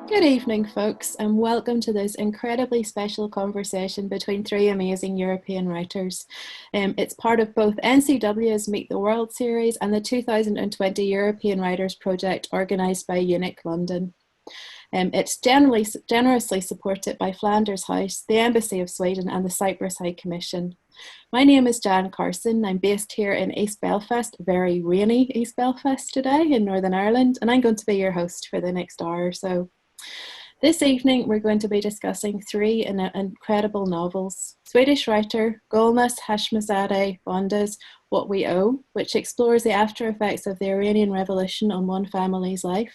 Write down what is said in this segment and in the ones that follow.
Good evening, folks, and welcome to this incredibly special conversation between three amazing European writers. It's part of both NCW's Meet the World series and the 2020 European Writers Project organised by EUNIC London. It's generously supported by Flanders House, the Embassy of Sweden and the Cyprus High Commission. My name is Jan Carson. I'm based here in East Belfast, very rainy East Belfast today in Northern Ireland, and I'm going to be your host for the next hour or so. This evening, we're going to be discussing three incredible novels. Swedish writer Golnaz Hashemzadeh Bonde's What We Owe, which explores the after effects of the Iranian Revolution on one family's life.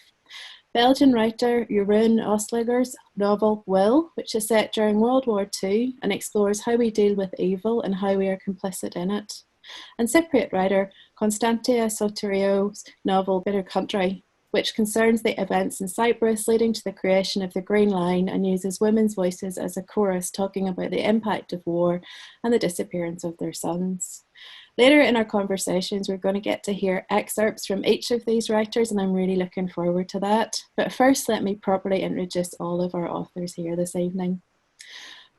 Belgian writer Jeroen Olyslaegers' novel Will, which is set during World War II and explores how we deal with evil and how we are complicit in it. And Cypriot writer Constantia Soteriou's novel Bitter Country, which concerns the events in Cyprus leading to the creation of the Green Line and uses women's voices as a chorus talking about the impact of war and the disappearance of their sons. Later in our conversations, we're going to get to hear excerpts from each of these writers, and I'm really looking forward to that. But first, let me properly introduce all of our authors here this evening.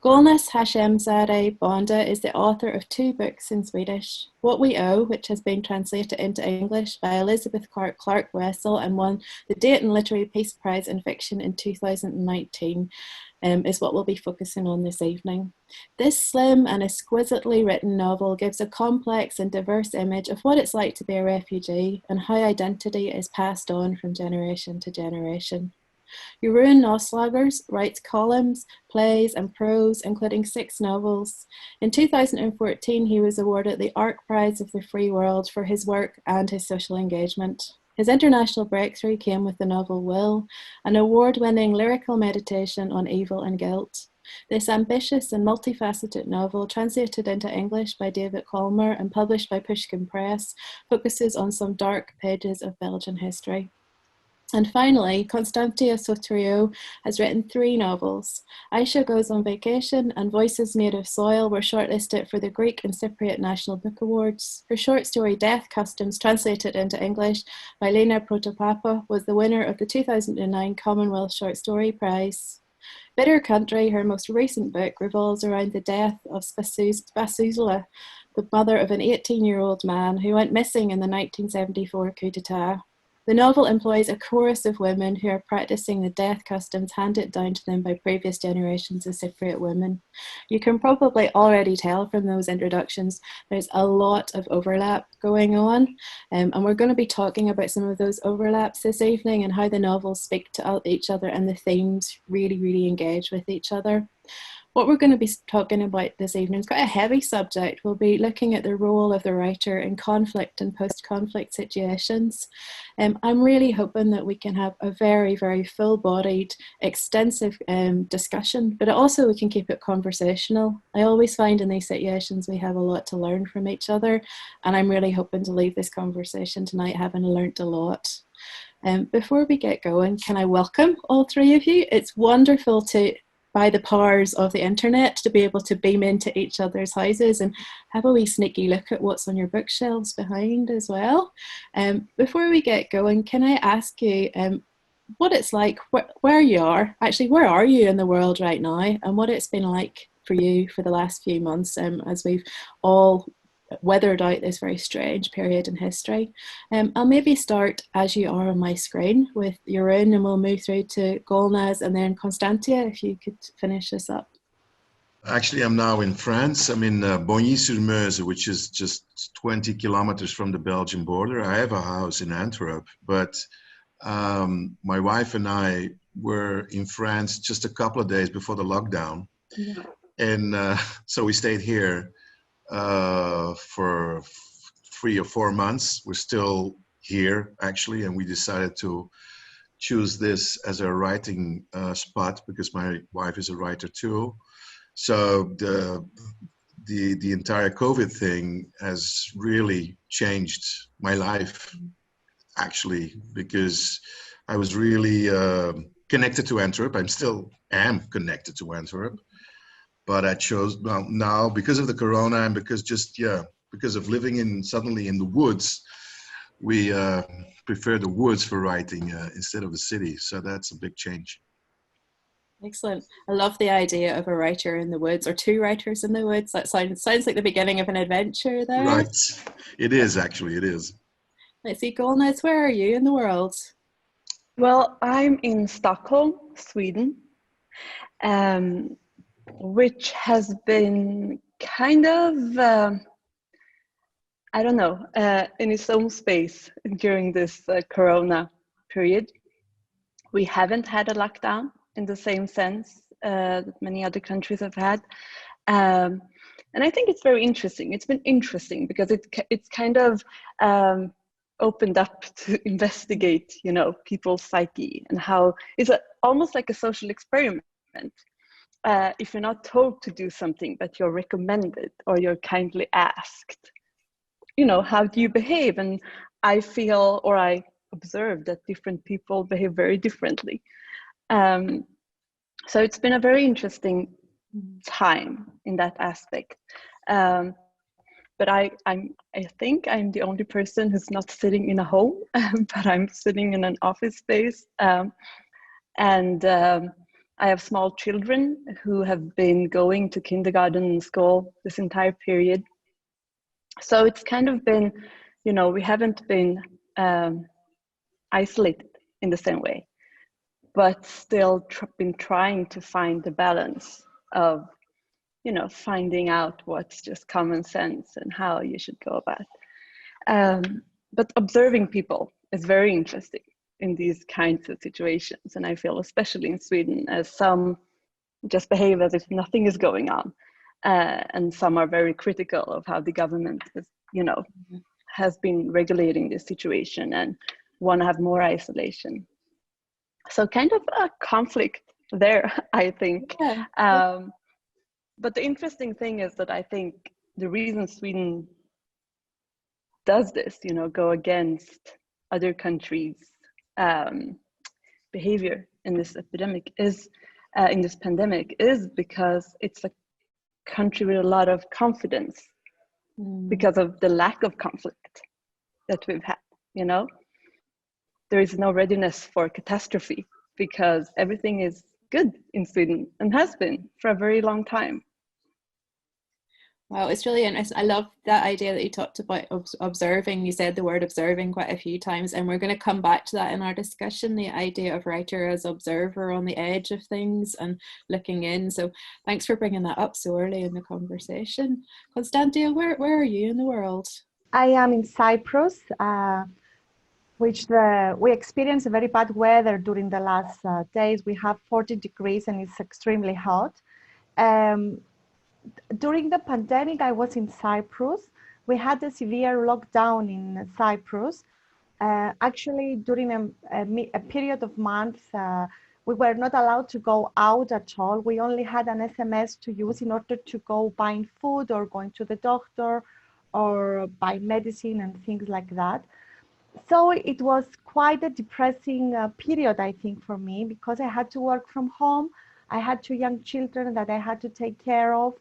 Golnaz Hashemzadeh Bonde is the author of two books in Swedish. What We Owe, which has been translated into English by Elizabeth Clark Wessel and won the Dayton Literary Peace Prize in Fiction in 2019, is what we'll be focusing on this evening. This slim and exquisitely written novel gives a complex and diverse image of what it's like to be a refugee and how identity is passed on from generation to generation. Jeroen Olyslaegers writes columns, plays and prose, including 6 novels. In 2014, he was awarded the Arc Prize of the Free World for his work and his social engagement. His international breakthrough came with the novel Will, an award-winning lyrical meditation on evil and guilt. This ambitious and multifaceted novel, translated into English by David Colmer and published by Pushkin Press, focuses on some dark pages of Belgian history. And finally, Constantia Soteriou has written 3 novels. Aisha Goes on Vacation and Voices Made of Soil were shortlisted for the Greek and Cypriot National Book Awards. Her short story Death Customs, translated into English by Lena Protopapa, was the winner of the 2009 Commonwealth Short Story Prize. Bitter Country, her most recent book, revolves around the death of Spasuzla, the mother of an 18-year-old man who went missing in the 1974 coup d'etat. The novel employs a chorus of women who are practicing the death customs handed down to them by previous generations of Cypriot women. You can probably already tell from those introductions there's a lot of overlap going on, and we're going to be talking about some of those overlaps this evening and how the novels speak to each other and the themes really engage with each other. What we're going to be talking about this evening is quite a heavy subject. We'll be looking at the role of the writer in conflict and post-conflict situations. I'm really hoping that we can have a very full-bodied, extensive discussion, but also we can keep it conversational. I always find in these situations we have a lot to learn from each other, and I'm really hoping to leave this conversation tonight having learnt a lot. Before we get going, can I welcome all 3 of you? It's wonderful to, by the powers of the internet, to be able to beam into each other's houses and have a wee sneaky look at what's on your bookshelves behind as well. Before we get going, can I ask you what it's like, where you are, actually where are you in the world right now, and what it's been like for you for the last few months as we've all weathered out this very strange period in history. I'll maybe start as you are on my screen with Jeroen, and we'll move through to Golnaz and then Constantia, if you could finish this up. Actually, I'm now in France. I'm in Bogny-sur-Meuse, which is just 20 kilometers from the Belgian border. I have a house in Antwerp, but my wife and I were in France just a couple of days before the lockdown. Yeah. And so we stayed here for 3 or 4 months. We're still here actually, and we decided to choose this as a writing spot because my wife is a writer too. So the entire COVID thing has really changed my life actually, because I was really connected to Antwerp. I still am connected to Antwerp. But I chose, well, now because of the corona and because of living suddenly in the woods, we prefer the woods for writing instead of the city. So that's a big change. Excellent. I love the idea of a writer in the woods, or two writers in the woods. That sounds like the beginning of an adventure there. Right. It is, actually, it is. Let's see, Golnaz, where are you in the world? Well, I'm in Stockholm, Sweden, which has been kind of, I don't know, in its own space during this Corona period. We haven't had a lockdown in the same sense that many other countries have had. And I think it's very interesting. It's been interesting because it's kind of opened up to investigate, people's psyche, and how it's almost like a social experiment. If you're not told to do something, but you're recommended or you're kindly asked, how do you behave? And I feel, or I observe, that different people behave very differently. So it's been a very interesting time in that aspect. But I think I'm the only person who's not sitting in a home, but I'm sitting in an office space. And I have small children who have been going to kindergarten and school this entire period. So it's kind of been, we haven't been isolated in the same way, but still been trying to find the balance of, finding out what's just common sense and how you should go about. But observing people is very interesting in these kinds of situations. And I feel, especially in Sweden, as some just behave as if nothing is going on. And some are very critical of how the government is, has been regulating this situation and want to have more isolation. So kind of a conflict there, I think. Yeah. But the interesting thing is that I think the reason Sweden does this, go against other countries' behavior in this epidemic in this pandemic is because it's a country with a lot of confidence because of the lack of conflict that we've had, There is no readiness for catastrophe because everything is good in Sweden and has been for a very long time. Wow, it's really interesting. I love that idea that you talked about observing. You said the word observing quite a few times, and we're going to come back to that in our discussion, the idea of writer as observer on the edge of things and looking in. So thanks for bringing that up so early in the conversation. Constantia, where are you in the world? I am in Cyprus, which we experienced very bad weather during the last days. We have 40 degrees and it's extremely hot. During the pandemic, I was in Cyprus. We had a severe lockdown in Cyprus. Actually, during a period of months, we were not allowed to go out at all. We only had an SMS to use in order to go buying food or going to the doctor or buy medicine and things like that. So it was quite a depressing period, I think, for me, because I had to work from home. I had 2 young children that I had to take care of.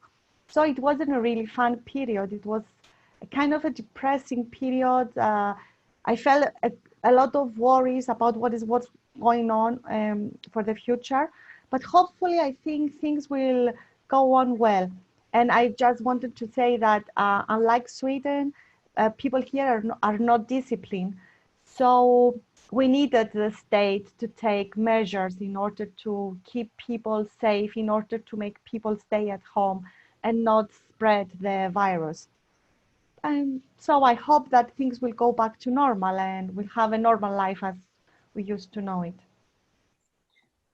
So it wasn't a really fun period. It was kind of a depressing period. I felt a lot of worries about what's going on for the future. But hopefully, I think things will go on well. And I just wanted to say that unlike Sweden, people here are not disciplined. So we needed the state to take measures in order to keep people safe, in order to make people stay at home and not spread the virus. And so I hope that things will go back to normal and we'll have a normal life as we used to know it.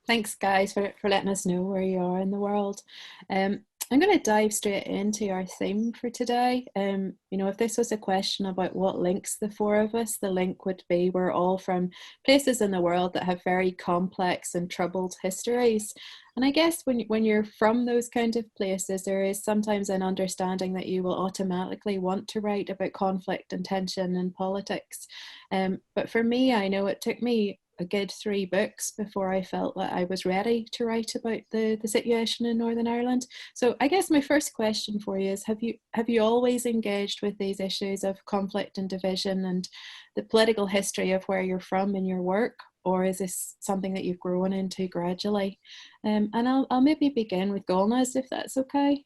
Thanks, guys, for letting us know where you are in the world. I'm going to dive straight into our theme for today. If this was a question about what links the 4 of us, the link would be we're all from places in the world that have very complex and troubled histories. And I guess when you're from those kind of places, there is sometimes an understanding that you will automatically want to write about conflict and tension and politics. But for me, I know it took me a good 3 books before I felt that I was ready to write about the situation in Northern Ireland. So I guess my first question for you is, have you always engaged with these issues of conflict and division and the political history of where you're from in your work? or is this something that you've grown into gradually? And I'll maybe begin with Golnaz, if that's okay.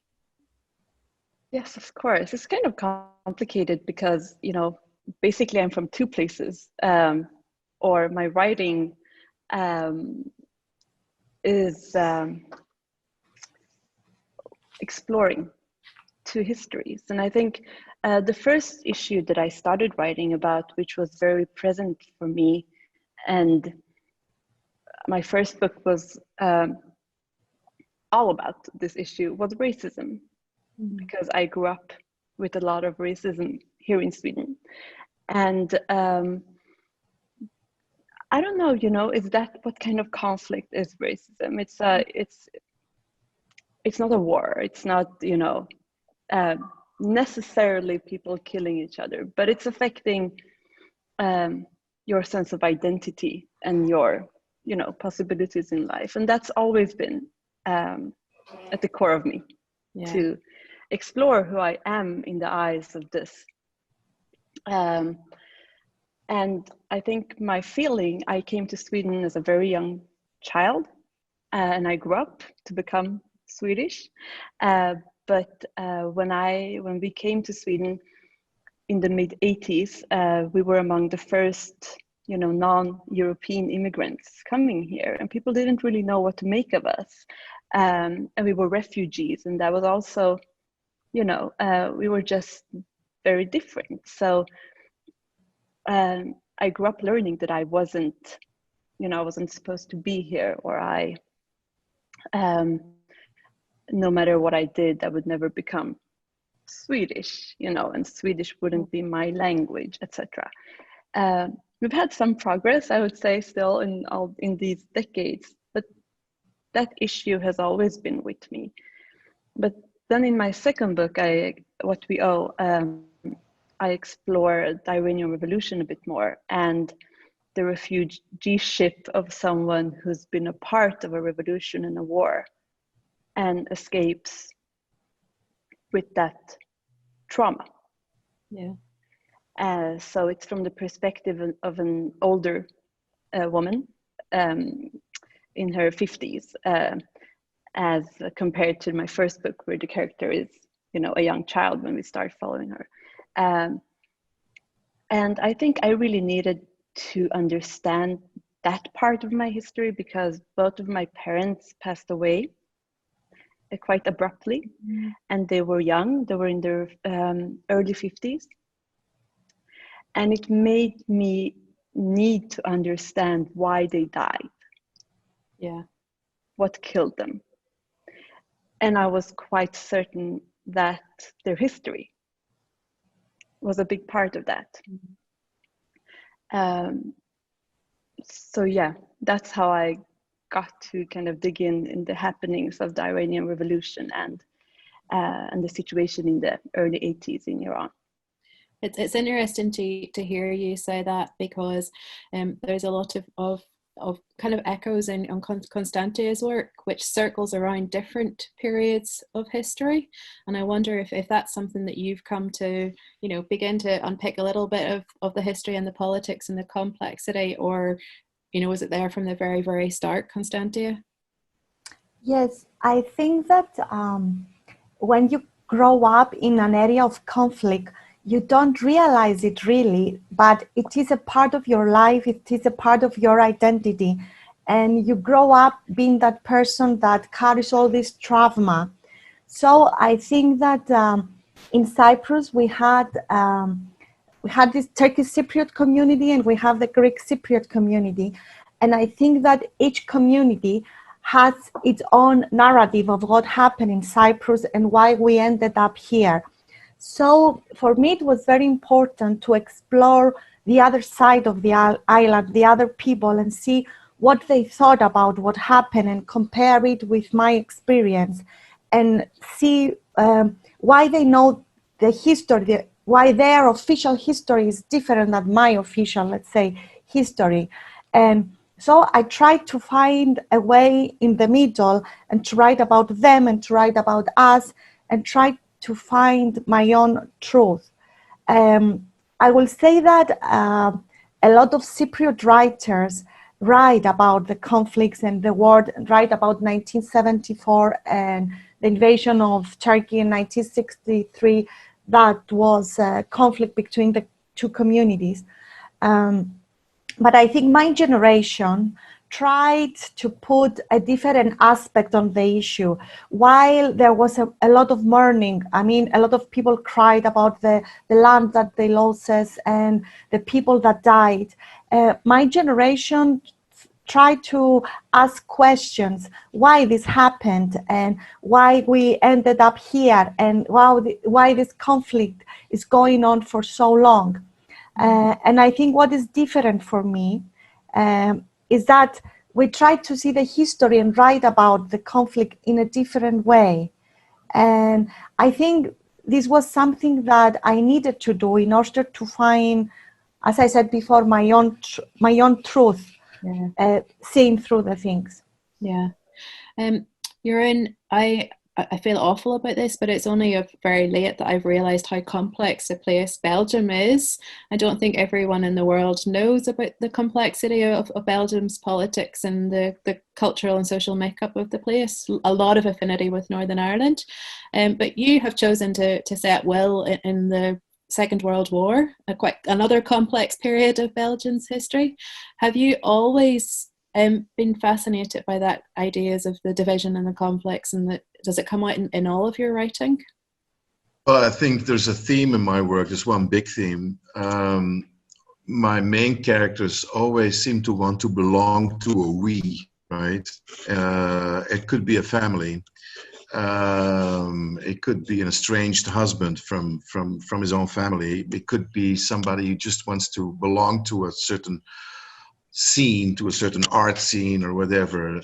Yes, of course. It's kind of complicated because, you know, basically I'm from two places, or my writing is exploring two histories. And I think the first issue that I started writing about, which was very present for me, and my first book was all about this issue, was racism. Because I grew up with a lot of racism here in Sweden. And I don't know, you know, is that what kind of conflict is racism? It's not a war. It's not, you know, necessarily people killing each other, but it's affecting your sense of identity and your, you know, possibilities in life. And that's always been at the core of me, to explore who I am in the eyes of this. And I think my feeling, I came to Sweden as a very young child, and I grew up to become Swedish. But when we came to Sweden in the mid-80s, we were among the first, you know, non-European immigrants coming here, and people didn't really know what to make of us. And we were refugees, and that was also, you know, we were just very different. So I grew up learning that I wasn't, you know, I wasn't supposed to be here, or no matter what I did, I would never become Swedish, you know, and Swedish wouldn't be my language, etc. We've had some progress, I would say, still in these decades, but that issue has always been with me. But then in my second book, What We Owe, I explore the Iranian Revolution a bit more, and the refugee ship of someone who's been a part of a revolution and a war and escapes with that trauma. So it's from the perspective of an older woman in her 50s, as compared to my first book, where the character is, you know, a young child when we start following her. And I think I really needed to understand that part of my history, because both of my parents passed away quite abruptly, and they were young. They were in their early 50s, and it made me need to understand why they died. What killed them. And I was quite certain that their history was a big part of that. So yeah, that's how I got to kind of dig in the happenings of the Iranian Revolution and the situation in the early 80s in Iran. It's interesting to hear you say that, because there's a lot of kind of echoes on Constantia's work, which circles around different periods of history. And I wonder if that's something that you've come to, you know, begin to unpick a little bit of the history and the politics and the complexity, or, you know, was it there from the very, very start, Constantia? Yes, I think that when you grow up in an area of conflict, you don't realize it really, but it is a part of your life, it is a part of your identity. And you grow up being that person that carries all this trauma. So I think that in Cyprus, we had this Turkish Cypriot community, and we have the Greek Cypriot community. And I think that each community has its own narrative of what happened in Cyprus and why we ended up here. So for me, it was very important to explore the other side of the island, the other people, and see what they thought about what happened and compare it with my experience, and see why they know the history, why their official history is different than my official, let's say, history. And so I tried to find a way in the middle and to write about them and to write about us and try to find my own truth. I will say that a lot of Cypriot writers, write about the conflicts and the war, write about 1974 and the invasion of Turkey in 1963. That was a conflict between the two communities. But I think my generation tried to put a different aspect on the issue. While there was a lot of mourning, I mean, a lot of people cried about the land that they lost and the people that died. My generation tried to ask questions, why this happened and why we ended up here and why this conflict is going on for so long. And I think what is different for me is that we try to see the history and write about the conflict in a different way. And I think this was something that I needed to do in order to find, as I said before, my own truth, seeing through the things. Yeah. Jeroen, I feel awful about this, but it's only very late that I've realised how complex a place Belgium is. I don't think everyone in the world knows about the complexity of Belgium's politics and the cultural and social makeup of the place. A lot of affinity with Northern Ireland. But you have chosen to set will in the Second World War, quite another complex period of Belgium's history. Have you always been fascinated by that ideas of the division and the conflicts, and does it come out in all of your writing? Well, I think there's a theme in my work. There's one big theme. My main characters always seem to want to belong to a we, right? It could be a family. It could be an estranged husband from his own family. It could be somebody who just wants to belong to a certain scene, to a certain art scene or whatever.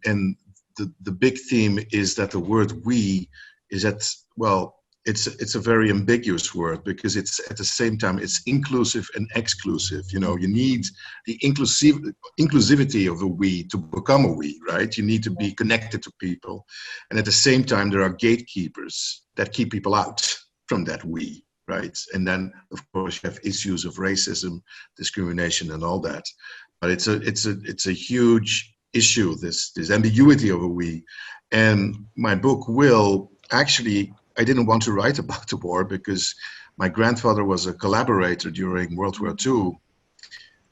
And the big theme is that the word we is it's a very ambiguous word, because it's at the same time it's inclusive and exclusive. You know, you need the inclusivity of a we to become a we, right? You need to be connected to people, and at the same time there are gatekeepers that keep people out from that we, right? And then of course you have issues of racism, discrimination, and all that. But it's a huge issue, this ambiguity of a we. And my book will actually, I didn't want to write about the war because my grandfather was a collaborator during World War II,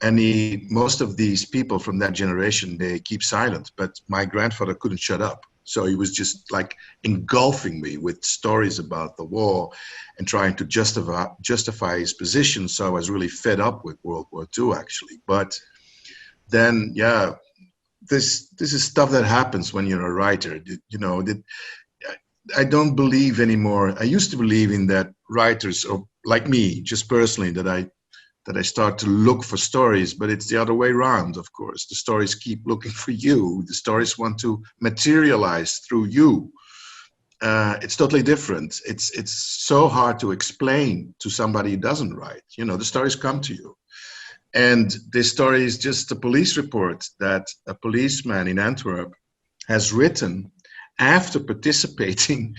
and most of these people from that generation, they keep silent, but my grandfather couldn't shut up. So he was just like engulfing me with stories about the war and trying to justify his position. So I was really fed up with World War II, actually. But then, yeah, this is stuff that happens when you're a writer. You know, I don't believe anymore. I used to believe in that writers, or like me, just personally, that I start to look for stories, but it's the other way around, of course. The stories keep looking for you. The stories want to materialize through you. It's totally different. It's so hard to explain to somebody who doesn't write. You know, the stories come to you. And this story is just a police report that a policeman in Antwerp has written after participating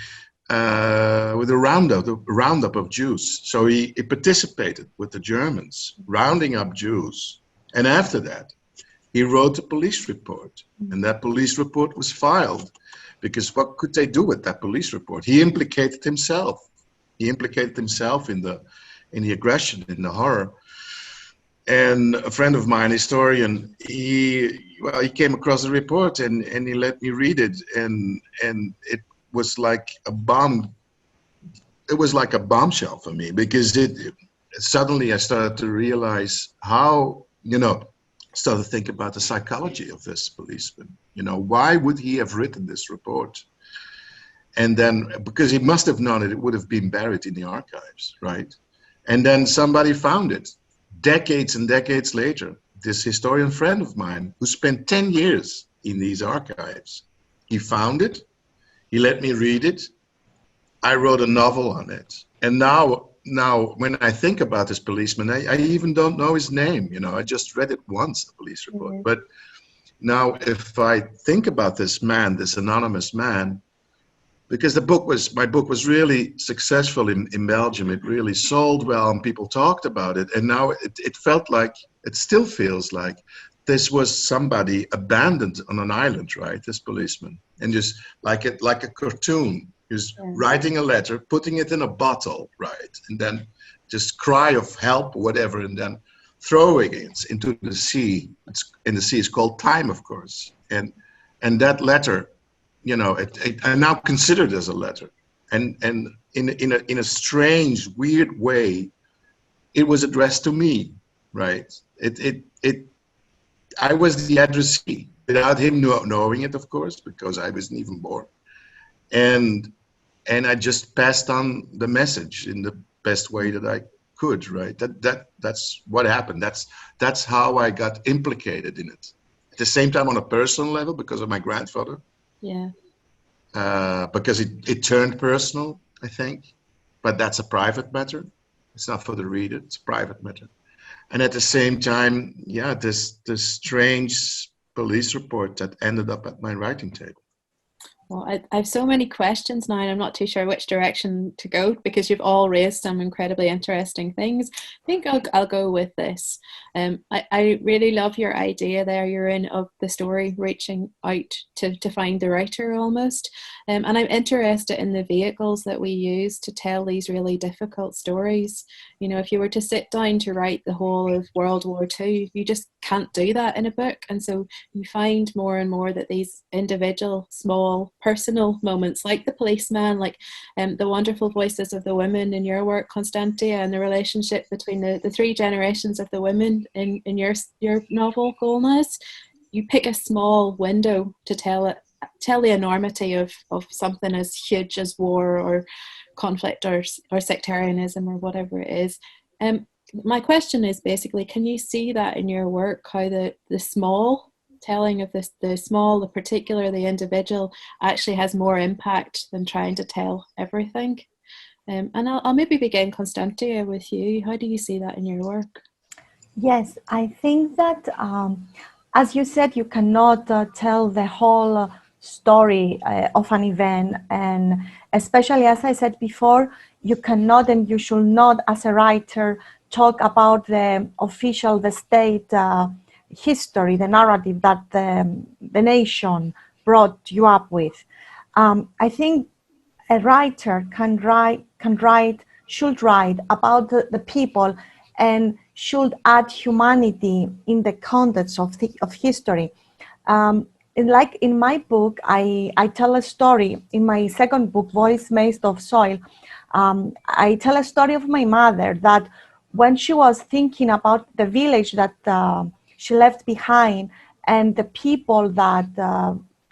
with a roundup of Jews. So he participated with the Germans, rounding up Jews. And after that, he wrote a police report. And that police report was filed, because what could they do with that police report? He implicated himself. He implicated himself in the aggression, in the horror. And a friend of mine, historian, he came across the report and he let me read it, and it was like a bomb. It was like a bombshell for me, because suddenly I started to realize how, started to think about the psychology of this policeman. Why would he have written this report? And then, because he must have known it would have been buried in the archives, right? And then somebody found it. Decades and decades later, this historian friend of mine who spent 10 years in these archives, he found it, he let me read it, I wrote a novel on it. And now when I think about this policeman, I even don't know his name, I just read it once, the police report. Mm-hmm. But now if I think about this man, this anonymous man, because my book was really successful in Belgium. It really sold well and people talked about it. And now it felt like, it still feels like this was somebody abandoned on an island, right? This policeman, and just like a cartoon, he was writing a letter, putting it in a bottle, right, and then just cry of help, or whatever, and then throwing it into the sea. In the sea is called time, of course, and that letter, you know, I now consider it as a letter, and in a strange, weird way, it was addressed to me, right? I was the addressee without him knowing it, of course, because I wasn't even born, and I just passed on the message in the best way that I could, right? That's what happened. That's how I got implicated in it. At the same time, on a personal level, because of my grandfather. Yeah. Because it turned personal, I think, but that's a private matter. It's not for the reader. It's a private matter. And at the same time, yeah, this strange police report that ended up at my writing table. Well, I have so many questions now, and I'm not too sure which direction to go, because you've all raised some incredibly interesting things. I think I'll go with this. I really love your idea there, Jeroen, of the story reaching out to find the writer almost. And I'm interested in the vehicles that we use to tell these really difficult stories. You know, if you were to sit down to write the whole of World War II, you just can't do that in a book. And so you find more and more that these individual, small, personal moments, like the policeman, like the wonderful voices of the women in your work, Constantia, and the relationship between the three generations of the women in your novel, Golnaz, you pick a small window to tell the enormity of something as huge as war or conflict or sectarianism or whatever it is. My question is basically, can you see that in your work, how the small telling of the small, the particular, the individual actually has more impact than trying to tell everything? And I'll maybe begin, Constantia, with you. How do you see that in your work? Yes, I think that, as you said, you cannot tell the whole story of an event, and especially, as I said before, you cannot and you should not, as a writer, talk about the official, the state history, the narrative that the nation brought you up with. I think a writer should write about the people and should add humanity in the context of history. Like in my book, I tell a story. In my second book, Voice Made of Soil, I tell a story of my mother that when she was thinking about the village that she left behind and the people that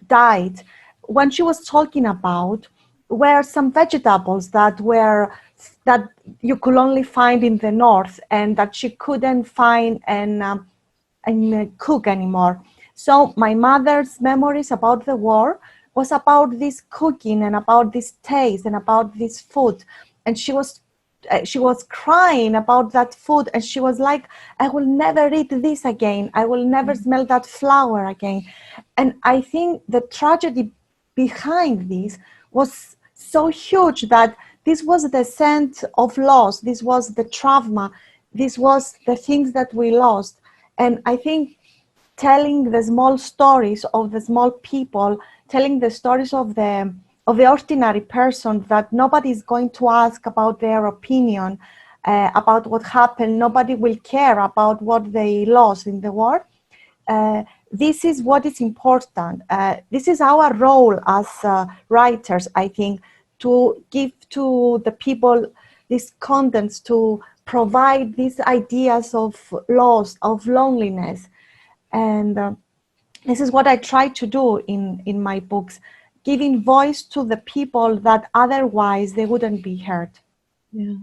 died, when she was talking about were some vegetables that you could only find in the north and that she couldn't find and cook anymore. So my mother's memories about the war was about this cooking and about this taste and about this food, and she was crying about that food, and she was like, I will never eat this again, I will never smell that flour again. And I think the tragedy behind this was so huge that this was the sense of loss, this was the trauma, this was the things that we lost. And I think telling the small stories of the small people, telling the stories of the ordinary person that nobody is going to ask about their opinion, about what happened, nobody will care about what they lost in the war. This is what is important. This is our role as writers, I think, to give to the people these contents, to provide these ideas of loss, of loneliness. And this is what I try to do in my books, giving voice to the people that otherwise they wouldn't be heard. Yeah.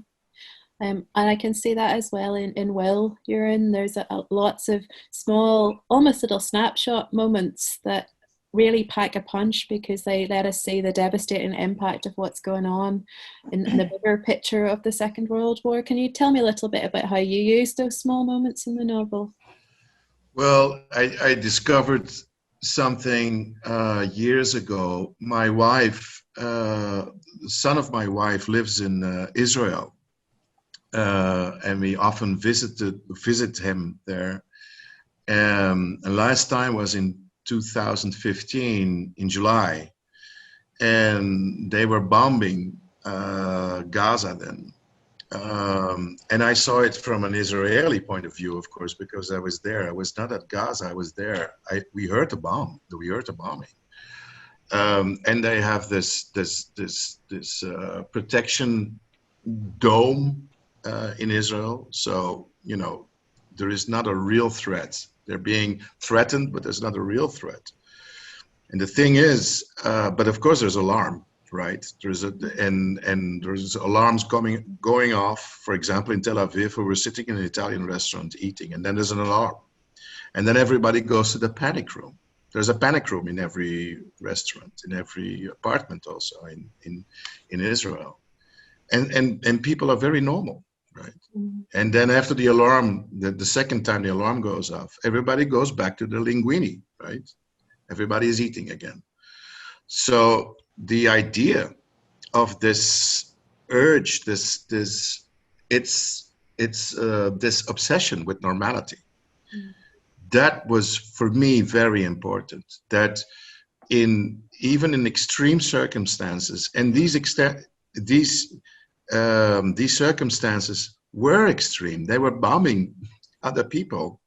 And I can see that as well in Will, Jeroen. There's lots of small, almost little snapshot moments that really pack a punch because they let us see the devastating impact of what's going on in the bigger picture of the Second World War. Can you tell me a little bit about how you use those small moments in the novel? Well, I discovered something years ago. My wife, the son of my wife, lives in Israel, and we often visit him there. And last time was in 2015 in July, and they were bombing Gaza then. And I saw it from an Israeli point of view, of course, because I was there. I was not at Gaza, I was there. We heard the bombing. And they have this protection dome in Israel. So, you know, there is not a real threat. They're being threatened, but there's not a real threat. And the thing is, but of course there's alarm, right? There's alarms going off. For example, in Tel Aviv, we were sitting in an Italian restaurant eating, and then there's an alarm. And then everybody goes to the panic room. There's a panic room in every restaurant, in every apartment also in Israel. And people are very normal, right? Mm-hmm. And then after the alarm, the second time the alarm goes off, everybody goes back to the linguine, right? Everybody is eating again. So the idea of this urge, this obsession with normality, that was for me very important. That even in extreme circumstances, and these circumstances were extreme. They were bombing other people.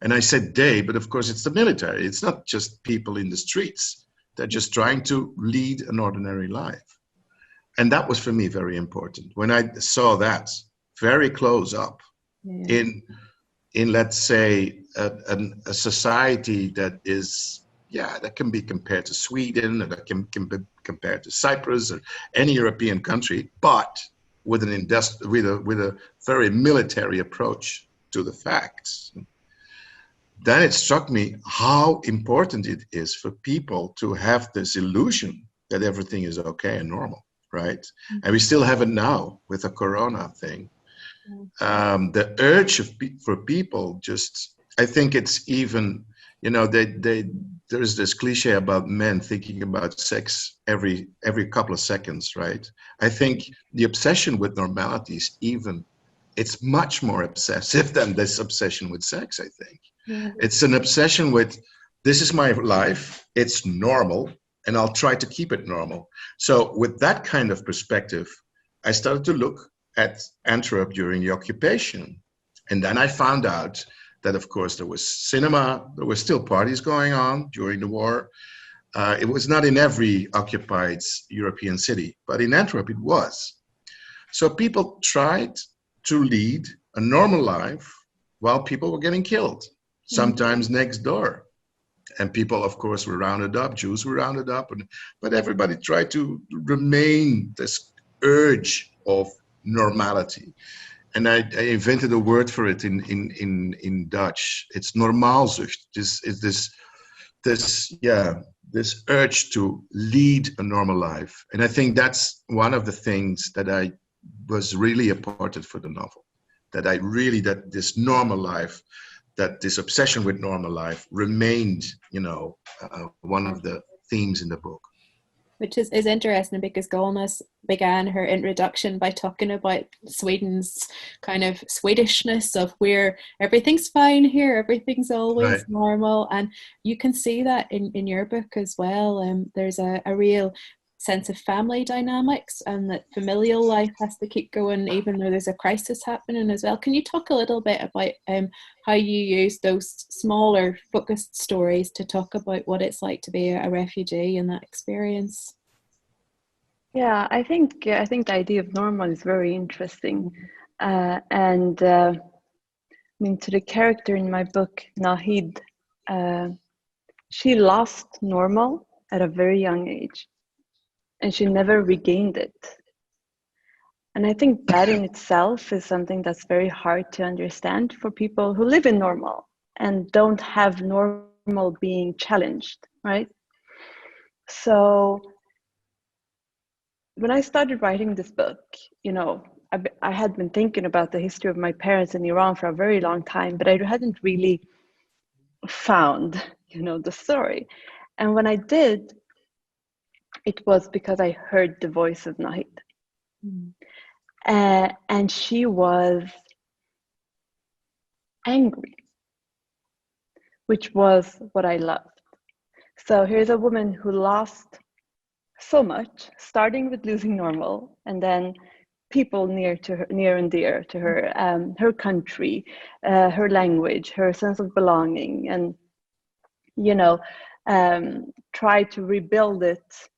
And I said they, but of course it's the military. It's not just people in the streets. They're just trying to lead an ordinary life. And that was for me very important. When I saw that very close up in let's say, a society that is, that can be compared to Sweden, or that can be compared to Cyprus or any European country, but with with a very military approach to the facts. Then it struck me how important it is for people to have this illusion that everything is okay and normal, right? Mm-hmm. And we still have it now with the corona thing. Mm-hmm. The urge for people just, I think it's even, you know, there's this cliche about men thinking about sex every couple of seconds, right? I think the obsession with normality is even, it's much more obsessive than this obsession with sex, I think. Yeah. It's an obsession with, this is my life, it's normal, and I'll try to keep it normal. So with that kind of perspective, I started to look at Antwerp during the occupation. And then I found out that, of course, there was cinema, there were still parties going on during the war. It was not in every occupied European city, but in Antwerp it was. So people tried to lead a normal life while people were getting killed, sometimes next door. And people, of course, were rounded up, Jews were rounded up, but everybody tried to remain this urge of normality. And I invented a word for it in Dutch. It's normalzucht. This urge to lead a normal life. And I think that's one of the things that I was really important for the novel. That this normal life, that this obsession with normal life remained, you know, one of the themes in the book. Which is interesting, because Golnaz began her introduction by talking about Sweden's kind of Swedishness of where everything's fine here, everything's always normal. And you can see that in your book as well. There's a real sense of family dynamics, and that familial life has to keep going even though there's a crisis happening as well. Can you talk a little bit about how you use those smaller focused stories to talk about what it's like to be a refugee and that experience? Yeah, I think the idea of normal is very interesting. I mean, to the character in my book, Nahid, she lost normal at a very young age. And she never regained it. And I think that in itself is something that's very hard to understand for people who live in normal and don't have normal being challenged, right? So when I started writing this book, you know, I had been thinking about the history of my parents in Iran for a very long time, but I hadn't really found, you know, the story. And when I did, it was because I heard the voice of Nahid. And she was angry. which was what I loved. So here's a woman who lost so much, starting with losing normal, and then people near and dear to her, her country, her language, her sense of belonging, and try to rebuild it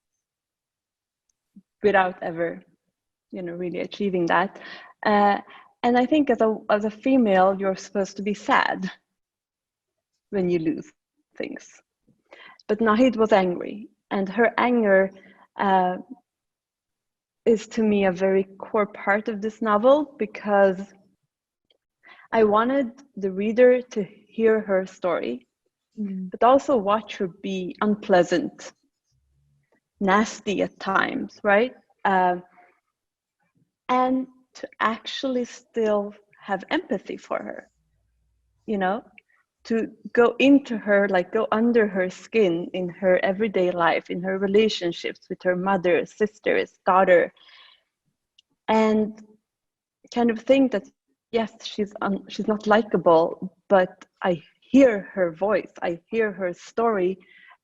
without ever, really achieving that. And I think as a female, you're supposed to be sad when you lose things. But Nahid was angry, and her anger is to me a very core part of this novel, because I wanted the reader to hear her story, but also watch her be unpleasant, nasty at times, right? And to actually still have empathy for her, to go into her, like go under her skin in her everyday life, in her relationships with her mother, sisters, daughter, and kind of think that, yes, she's not likable, but I hear her voice, I hear her story,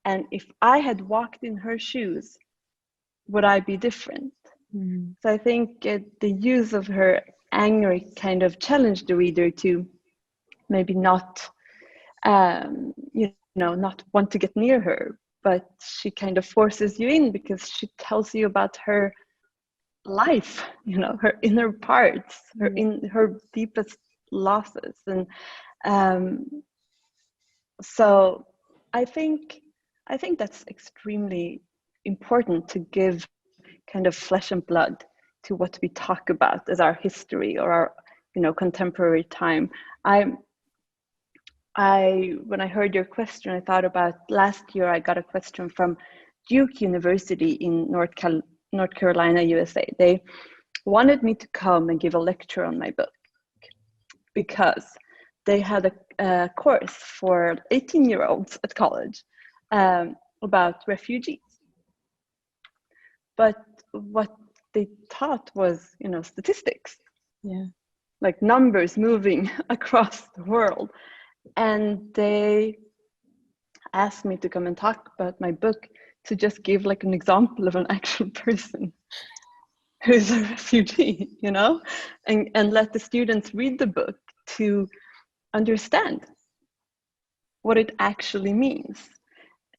and if I had walked in her shoes, would I be different? So I think the use of her anger kind of challenged the reader to maybe not not want to get near her, but she kind of forces you in because she tells you about her life, her inner parts, her deepest losses. And so I think that's extremely important, to give kind of flesh and blood to what we talk about as our history or our contemporary time. When I heard your question, I thought about last year. I got a question from Duke University in North Carolina, USA. They wanted me to come and give a lecture on my book because they had a course for 18-year-olds at college about refugees. But what they taught was, statistics, like numbers moving across the world. And they asked me to come and talk about my book, to just give like an example of an actual person who is a refugee, and let the students read the book to understand what it actually means.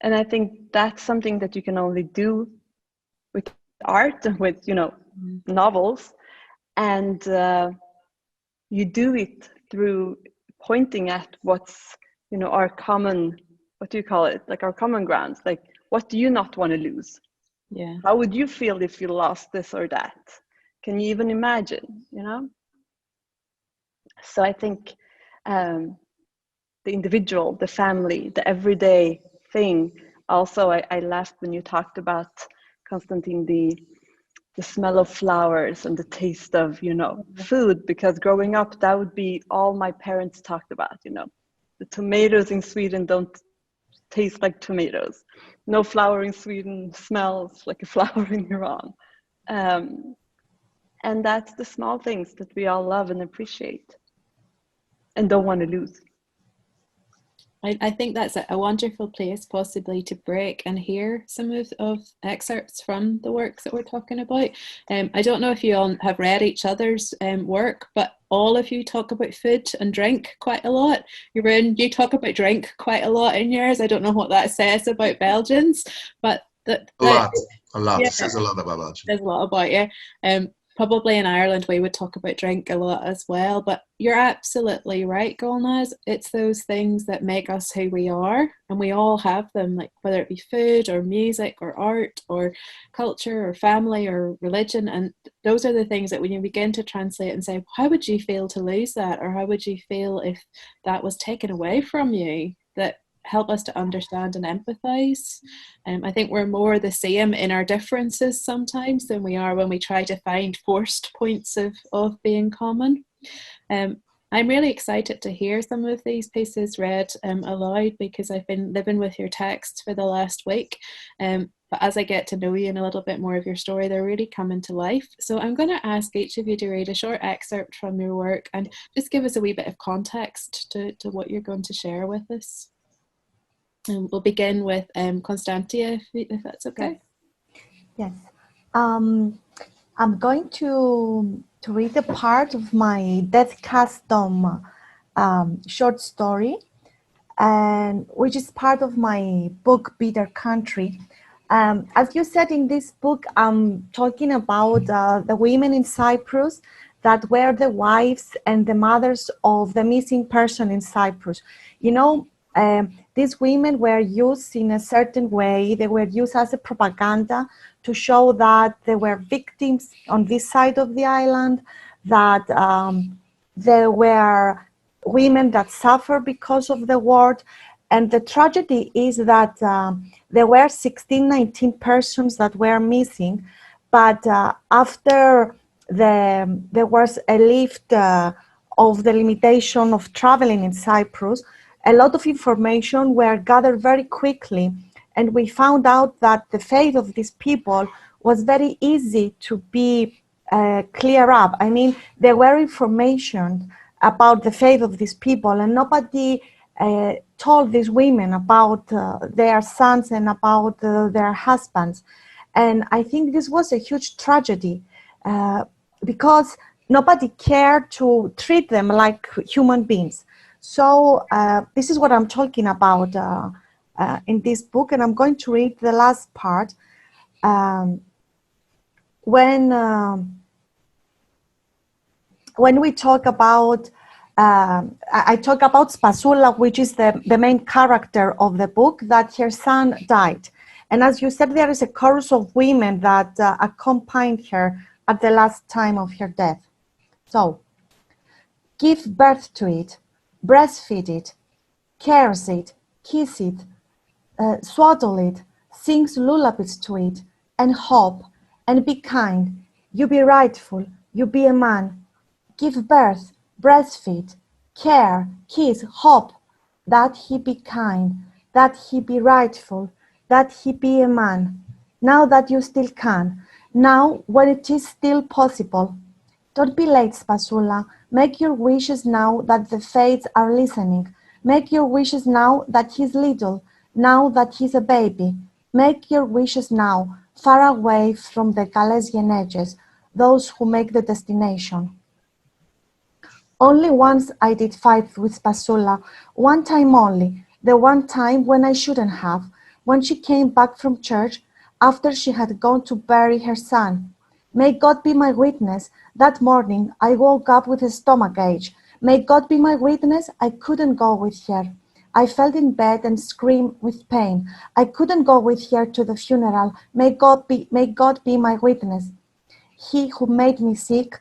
And I think that's something that you can only do with art and with, novels. And you do it through pointing at what's, our common, what do you call it? Like our common grounds. Like, what do you not want to lose? Yeah. How would you feel if you lost this or that? Can you even imagine, So I think the individual, the family, the everyday thing. Also, I laughed when you talked about, Constantine, the smell of flowers and the taste of, food, because growing up, that would be all my parents talked about, the tomatoes in Sweden don't taste like tomatoes. No flower in Sweden smells like a flower in Iran. And that's the small things that we all love and appreciate and don't want to lose. I think that's a wonderful place possibly to break and hear some of excerpts from the works that we're talking about. I don't know if you all have read each other's work, but all of you talk about food and drink quite a lot. Jeroen, you talk about drink quite a lot in yours. I don't know what that says about Belgians, but a lot. Yeah, it says a lot about Belgium. There's a lot about you. Probably in Ireland we would talk about drink a lot as well, but you're absolutely right, Golnaz. It's those things that make us who we are, and we all have them, like whether it be food or music or art or culture or family or religion, and those are the things that when you begin to translate and say, how would you feel to lose that, or how would you feel if that was taken away from you, that help us to understand and empathize. I think we're more the same in our differences sometimes than we are when we try to find forced points of being common. I'm really excited to hear some of these pieces read aloud, because I've been living with your text for the last week. But as I get to know you and a little bit more of your story, they're really coming to life. So I'm going to ask each of you to read a short excerpt from your work and just give us a wee bit of context to what you're going to share with us. We'll begin with Constantia, if that's okay. Yes. I'm going to read a part of my Death Custom short story, and which is part of my book, Bitter Country. As you said in this book, I'm talking about the women in Cyprus that were the wives and the mothers of the missing person in Cyprus. You know, these women were used in a certain way. They were used as a propaganda to show that they were victims on this side of the island, that there were women that suffer because of the war. And the tragedy is that there were 19 persons that were missing, but after there was a lift of the limitation of traveling in Cyprus, a lot of information were gathered very quickly, and we found out that the fate of these people was very easy to be clear up. I mean, there were information about the fate of these people, and nobody told these women about their sons and about their husbands. And I think this was a huge tragedy because nobody cared to treat them like human beings. So this is what I'm talking about in this book, and I'm going to read the last part. When we talk about I talk about Spasula, which is the main character of the book, that her son died. And as you said, there is a chorus of women that accompanied her at the last time of her death. So, give birth to it, breastfeed it, caress it, kiss it, swaddle it, sings lullabies to it, and hope, and be kind. You be rightful, you be a man. Give birth, breastfeed, care, kiss, hope, that he be kind, that he be rightful, that he be a man. Now that you still can, now when it is still possible. Don't be late, Spasula. Make your wishes now that the fates are listening. Make your wishes now that he's little, now that he's a baby. Make your wishes now, far away from the Galesian edges, those who make the destination. Only once I did fight with Spasula, one time only, the one time when I shouldn't have, when she came back from church after she had gone to bury her son. May God be my witness, that morning I woke up with a stomachache. May God be my witness, I couldn't go with her. I fell in bed and screamed with pain. I couldn't go with her to the funeral. May God be my witness. He who made me sick,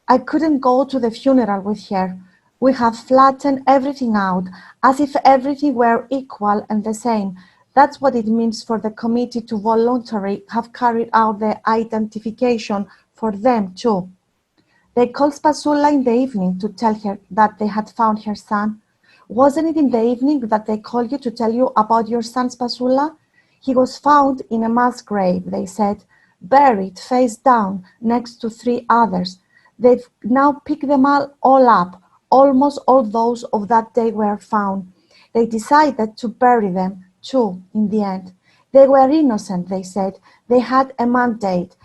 I couldn't go to the funeral with her. We have flattened everything out, as if everything were equal and the same. That's what it means for the committee to voluntarily have carried out the identification for them too. They called Spasula in the evening to tell her that they had found her son. Wasn't it in the evening that they called you to tell you about your son, Spasula? He was found in a mass grave, they said, buried face down next to 3 others. They've now picked them all up. Almost all those of that day were found. They decided to bury them, too, in the end. They were innocent, they said. They had a mandate.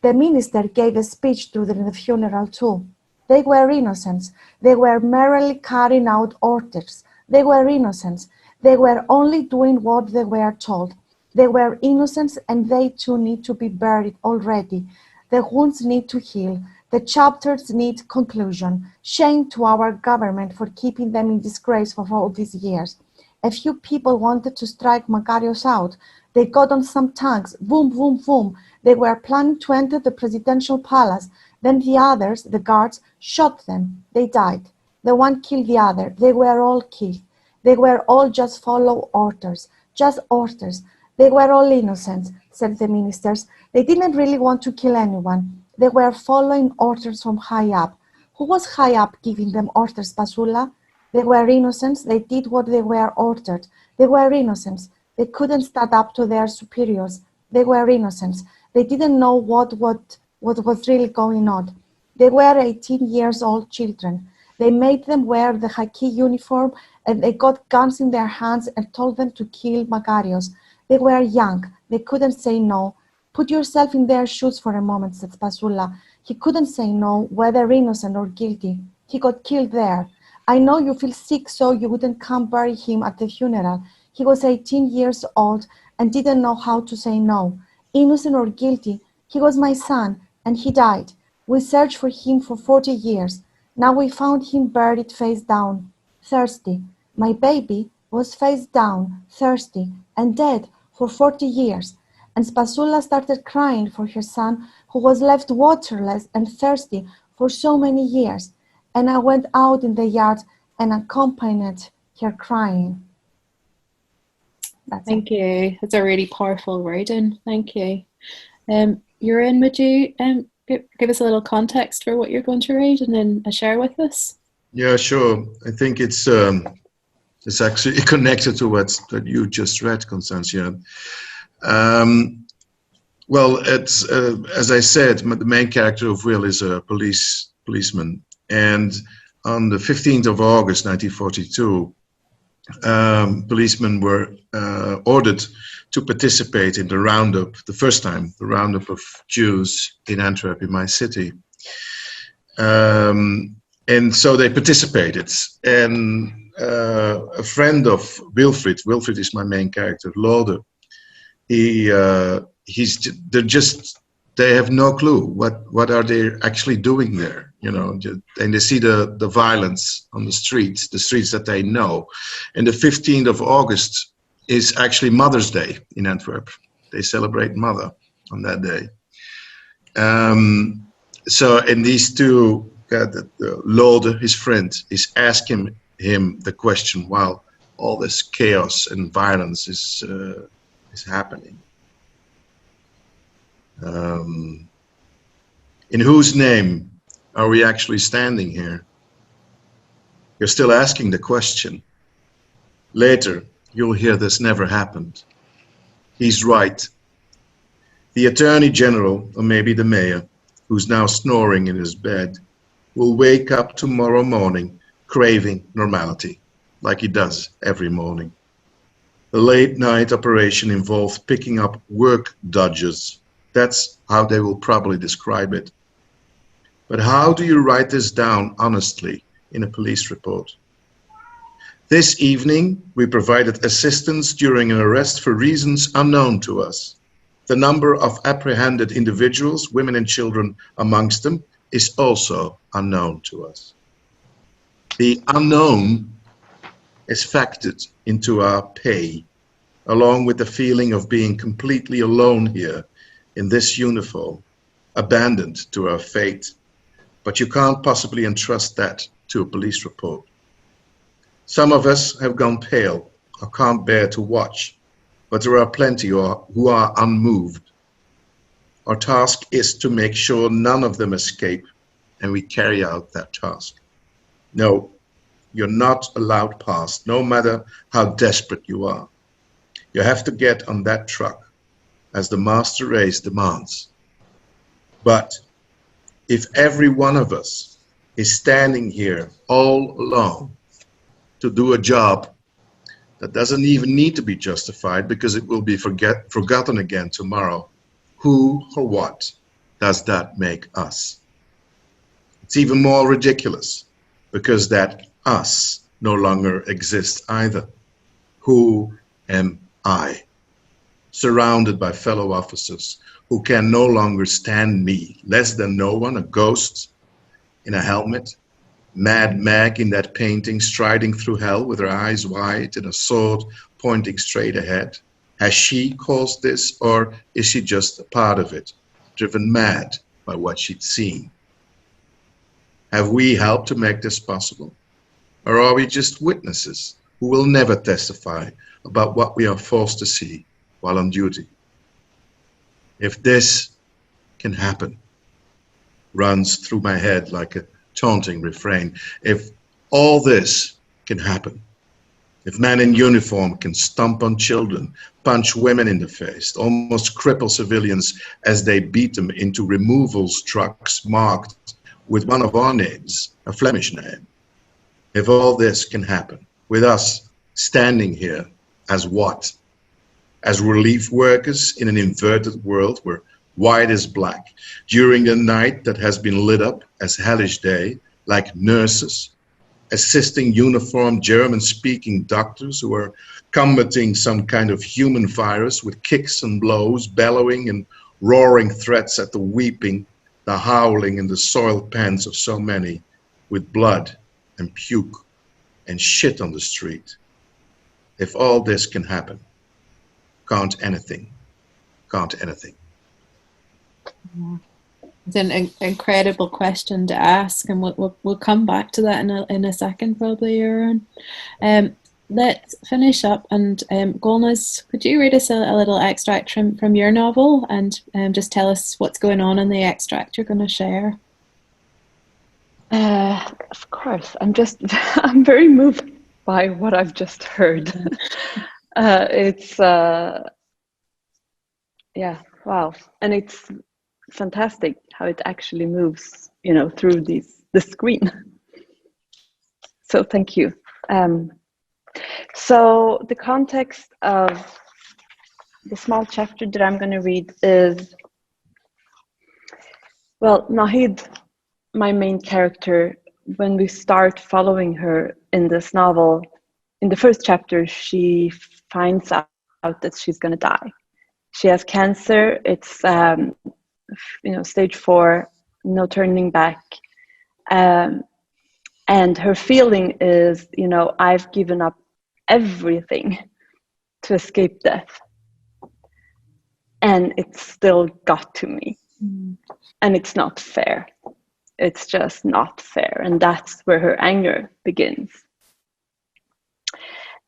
The minister gave a speech during the funeral, too. They were innocents. They were merely carrying out orders. They were innocents. They were only doing what they were told. They were innocents, and they too need to be buried already. The wounds need to heal. The chapters need conclusion. Shame to our government for keeping them in disgrace for all these years. A few people wanted to strike Makarios out. They got on some tanks. Boom, boom, boom. They were planning to enter the presidential palace. Then the others, the guards, shot them. They died. The one killed the other. They were all killed. They were all just follow orders. Just orders. They were all innocent, said the ministers. They didn't really want to kill anyone. They were following orders from high up. Who was high up giving them orders, Spasula? They were innocents. They did what they were ordered. They were innocents. They couldn't stand up to their superiors. They were innocents. They didn't know what was really going on. They were 18 years old children. They made them wear the khaki uniform, and they got guns in their hands and told them to kill Makarios. They were young. They couldn't say no. Put yourself in their shoes for a moment, said Spasula. He couldn't say no, whether innocent or guilty. He got killed there. I know you feel sick, so you wouldn't come bury him at the funeral. He was 18 years old and didn't know how to say no. Innocent or guilty, he was my son, and he died. We searched for him for 40 years. Now we found him buried face down, thirsty. My baby was face down, thirsty, and dead for 40 years. And Spasula started crying for her son, who was left waterless and thirsty for so many years. And I went out in the yard and accompanied her crying. Thank you. It's a really powerful reading. Thank you. Jeroen, would you give us a little context for what you're going to read and then share with us? Yeah, sure. I think it's actually connected to what you just read, Constantia. Well, it's as I said, the main character of Will is a policeman, and on the 15th of August 1942, policemen were ordered to participate in the roundup, the first time, the roundup of Jews in Antwerp, in my city. And so they participated. And a friend of Wilfried is my main character, Lode, they have no clue what are they actually doing there, you know, and they see the violence on the streets that they know. And the 15th of August is actually Mother's Day in Antwerp. They celebrate Mother on that day. So, and these two, Lode, his friend, is asking him the question while all this chaos and violence is happening. In whose name are we actually standing here? You're still asking the question. Later, you'll hear this never happened. He's right. The Attorney General, or maybe the Mayor, who's now snoring in his bed, will wake up tomorrow morning craving normality, like he does every morning. The late-night operation involved picking up work dodges. That's how they will probably describe it. But how do you write this down honestly in a police report? This evening, we provided assistance during an arrest for reasons unknown to us. The number of apprehended individuals, women and children amongst them, is also unknown to us. The unknown is factored into our pay, along with the feeling of being completely alone here in this uniform, abandoned to our fate. But you can't possibly entrust that to a police report. Some of us have gone pale or can't bear to watch, but there are plenty who are unmoved. Our task is to make sure none of them escape, and we carry out that task. No, you're not allowed past, no matter how desperate you are. You have to get on that truck, as the master race demands. But if every one of us is standing here all alone to do a job that doesn't even need to be justified because it will be forgotten again tomorrow, who or what does that make us? It's even more ridiculous because that us no longer exists either. Who am I? Surrounded by fellow officers who can no longer stand me, less than no one, a ghost in a helmet, Mad Mag in that painting striding through hell with her eyes wide and a sword pointing straight ahead. Has she caused this, or is she just a part of it, driven mad by what she'd seen? Have we helped to make this possible? Or are we just witnesses who will never testify about what we are forced to see while on duty? If this can happen, runs through my head like a taunting refrain. If all this can happen, if men in uniform can stomp on children, punch women in the face, almost cripple civilians as they beat them into removals trucks marked with one of our names, a Flemish name, If all this can happen with us standing here as what? As relief workers in an inverted world where white is black, during a night that has been lit up as hellish day, like nurses, assisting uniformed German-speaking doctors who are combating some kind of human virus with kicks and blows, bellowing and roaring threats at the weeping, the howling and the soiled pants of so many, with blood and puke and shit on the street. If all this can happen, can't anything. It's an incredible question to ask, and we'll come back to that in a second, probably, Jeroen. Let's finish up, and Golnaz, could you read us a little extract from your novel, and just tell us what's going on in the extract you're going to share? Of course. I'm very moved by what I've just heard. It's yeah, wow, and it's fantastic how it actually moves, through the screen. So thank you. So the context of the small chapter that I'm going to read is, well, Nahid, my main character, when we start following her in this novel, in the first chapter, she finds out that she's going to die. She has cancer. It's stage 4, no turning back. And her feeling is, I've given up everything to escape death. And it still got to me. And it's not fair. It's just not fair. And that's where her anger begins.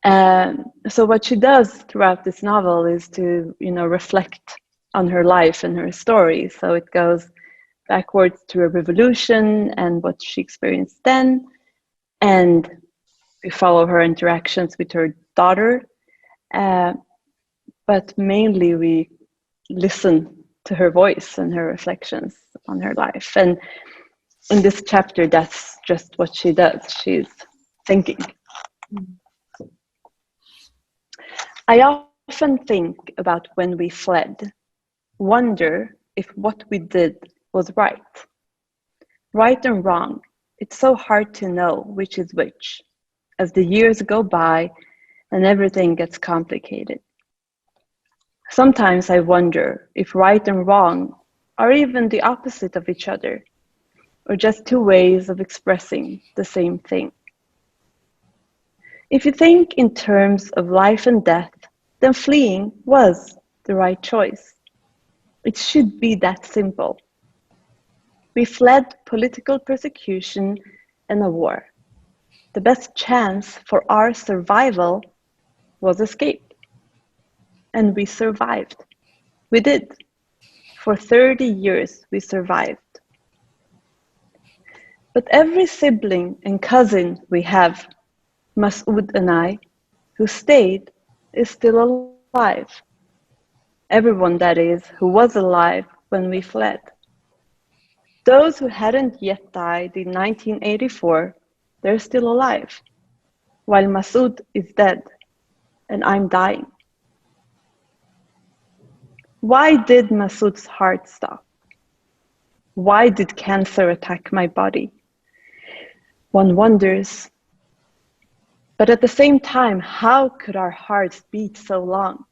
So what she does throughout this novel is to, reflect on her life and her story. So it goes backwards to a revolution and what she experienced then. And we follow her interactions with her daughter. But mainly we listen to her voice and her reflections on her life. And in this chapter, that's just what she does. She's thinking. I often think about when we fled, wonder if what we did was right. Right and wrong, it's so hard to know which is which, as the years go by and everything gets complicated. Sometimes I wonder if right and wrong are even the opposite of each other, or just two ways of expressing the same thing. If you think in terms of life and death, then fleeing was the right choice. It should be that simple. We fled political persecution and a war. The best chance for our survival was escape. And we survived. We did. For 30 years, we survived. But every sibling and cousin we have, Masoud and I, who stayed, is still alive. Everyone, that is, who was alive when we fled. Those who hadn't yet died in 1984, they're still alive, while Masoud is dead and I'm dying. Why did Masoud's heart stop? Why did cancer attack my body? One wonders. But at the same time, how could our hearts beat so long?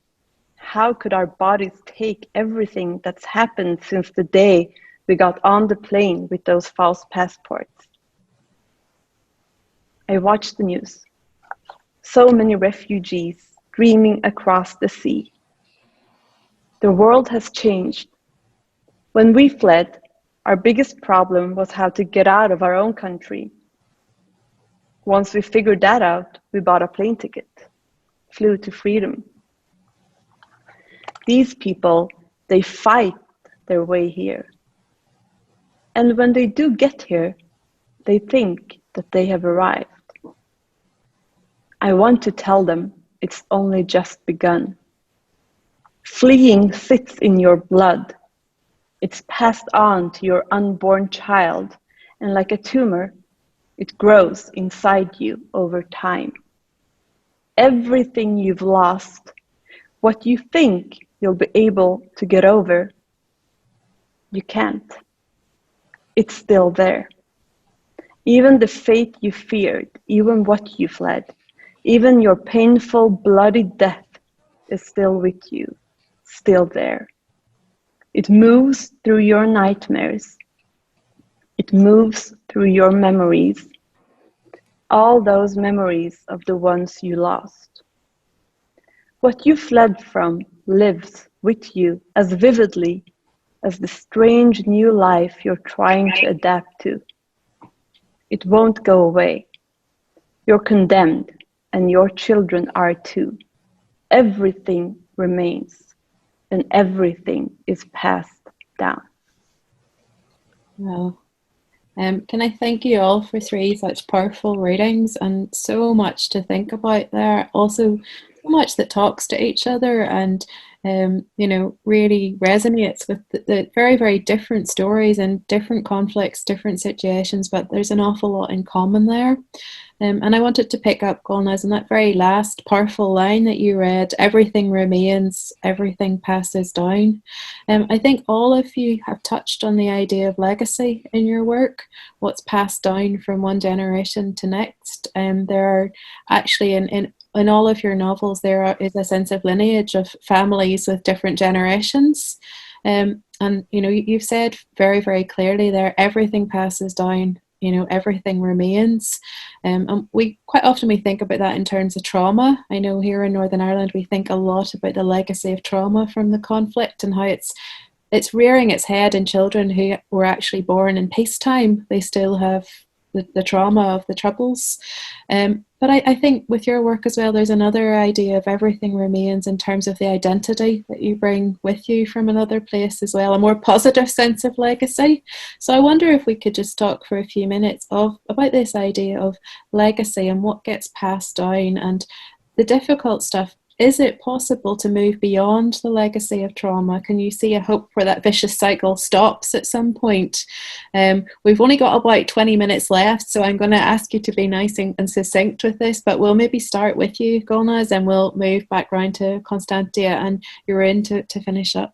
How could our bodies take everything that's happened since the day we got on the plane with those false passports? I watched the news. So many refugees streaming across the sea. The world has changed. When we fled, our biggest problem was how to get out of our own country. Once we figured that out, we bought a plane ticket, flew to freedom. These people, they fight their way here. And when they do get here, they think that they have arrived. I want to tell them it's only just begun. Fleeing sits in your blood. It's passed on to your unborn child, and like a tumor, It grows inside you over time. Everything you've lost, what you think you'll be able to get over, you can't. It's still there. Even the fate you feared, even what you fled, even your painful, bloody death is still with you, still there. It moves through your nightmares. It moves through your memories. All those memories of the ones you lost. What you fled from lives with you as vividly as the strange new life you're trying to adapt to. It won't go away. You're condemned, and your children are too. Everything remains, and everything is passed down. Wow. Can I thank you all for 3 such powerful readings, and so much to think about there. Also, so much that talks to each other and really resonates with the very, very different stories and different conflicts, different situations, but there's an awful lot in common there. And I wanted to pick up, Golnaz, on that very last powerful line that you read, everything remains, everything passes down. I think all of you have touched on the idea of legacy in your work, what's passed down from one generation to next. There are actually in all of your novels, there is a sense of lineage of families with different generations. And you've said very, very clearly there, everything passes down, everything remains. And we think about that in terms of trauma. I know here in Northern Ireland, we think a lot about the legacy of trauma from the conflict and how it's rearing its head in children who were actually born in peacetime. They still have the trauma of the Troubles. But I think with your work as well, there's another idea of everything remains in terms of the identity that you bring with you from another place as well, a more positive sense of legacy. So I wonder if we could just talk for a few minutes about this idea of legacy and what gets passed down and the difficult stuff. Is it possible to move beyond the legacy of trauma? Can you see a hope where that vicious cycle stops at some point? We've only got about 20 minutes left, so I'm going to ask you to be nice and succinct with this, but we'll maybe start with you, Golnaz, and we'll move back round to Constantia and Jeroen to finish up.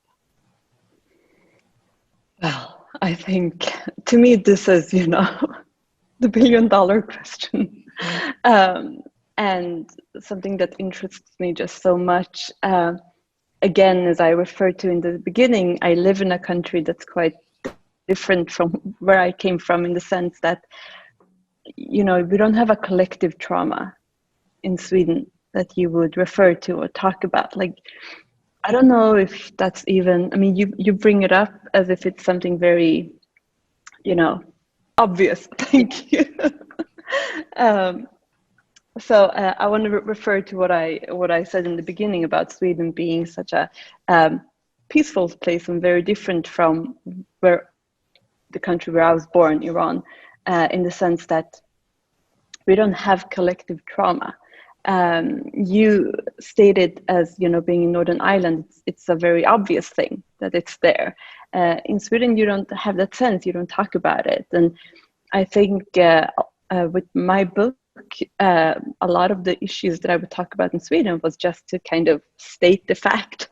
Well, I think to me this is, the billion-dollar question. And something that interests me just so much. Again, as I referred to in the beginning, I live in a country that's quite different from where I came from, in the sense that, we don't have a collective trauma in Sweden that you would refer to or talk about. Like, I don't know if that's even, you bring it up as if it's something very, obvious. Thank you. So I want to refer to what I said in the beginning about Sweden being such a peaceful place and very different from the country where I was born, Iran, in the sense that we don't have collective trauma. You stated as, being in Northern Ireland, it's a very obvious thing that it's there. In Sweden, you don't have that sense. You don't talk about it. And I think with my book, a lot of the issues that I would talk about in Sweden was just to kind of state the fact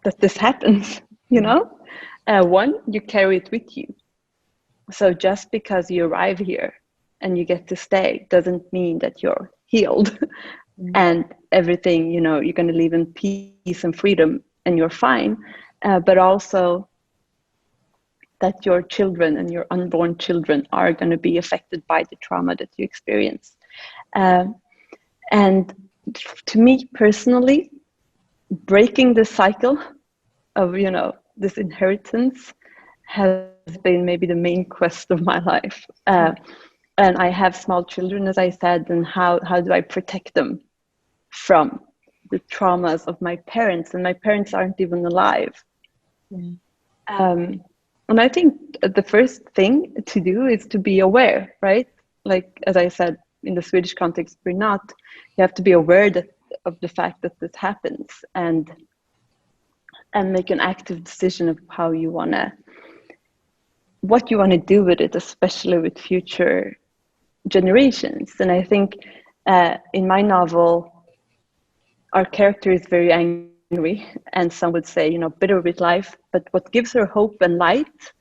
that this happens, One, you carry it with you. So just because you arrive here and you get to stay doesn't mean that you're healed and everything, you're going to live in peace and freedom and you're fine. But also that your children and your unborn children are going to be affected by the trauma that you experience. And to me personally, breaking the cycle of, this inheritance has been maybe the main quest of my life. And I have small children, as I said, and how do I protect them from the traumas of my parents? And my parents aren't even alive. And I think the first thing to do is to be aware, right? Like, as I said, in the Swedish context, you have to be aware of the fact that this happens and make an active decision of what you want to do with it, especially with future generations. And I think in my novel, our character is very angry, and some would say, you know, bitter with life. But what gives her hope and light,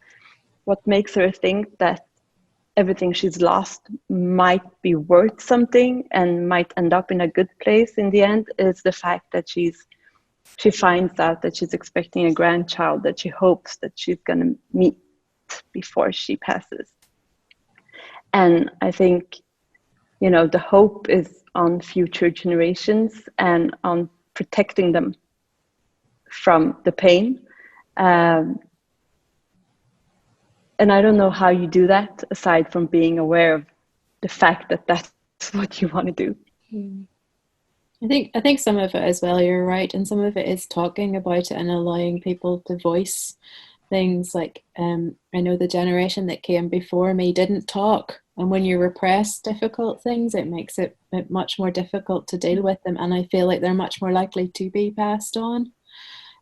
what makes her think that everything she's lost might be worth something and might end up in a good place in the end, is the fact that she finds out that she's expecting a grandchild that she hopes that she's going to meet before she passes. And I think, you know, the hope is on future generations and on protecting them from the pain. And I don't know how you do that aside from being aware of the fact that that's what you want to do. I think some of it as well, you're right, and some of it is talking about it and allowing people to voice things. Like I know the generation that came before me didn't talk, and when you repress difficult things, it makes it much more difficult to deal with them, and I feel like they're much more likely to be passed on.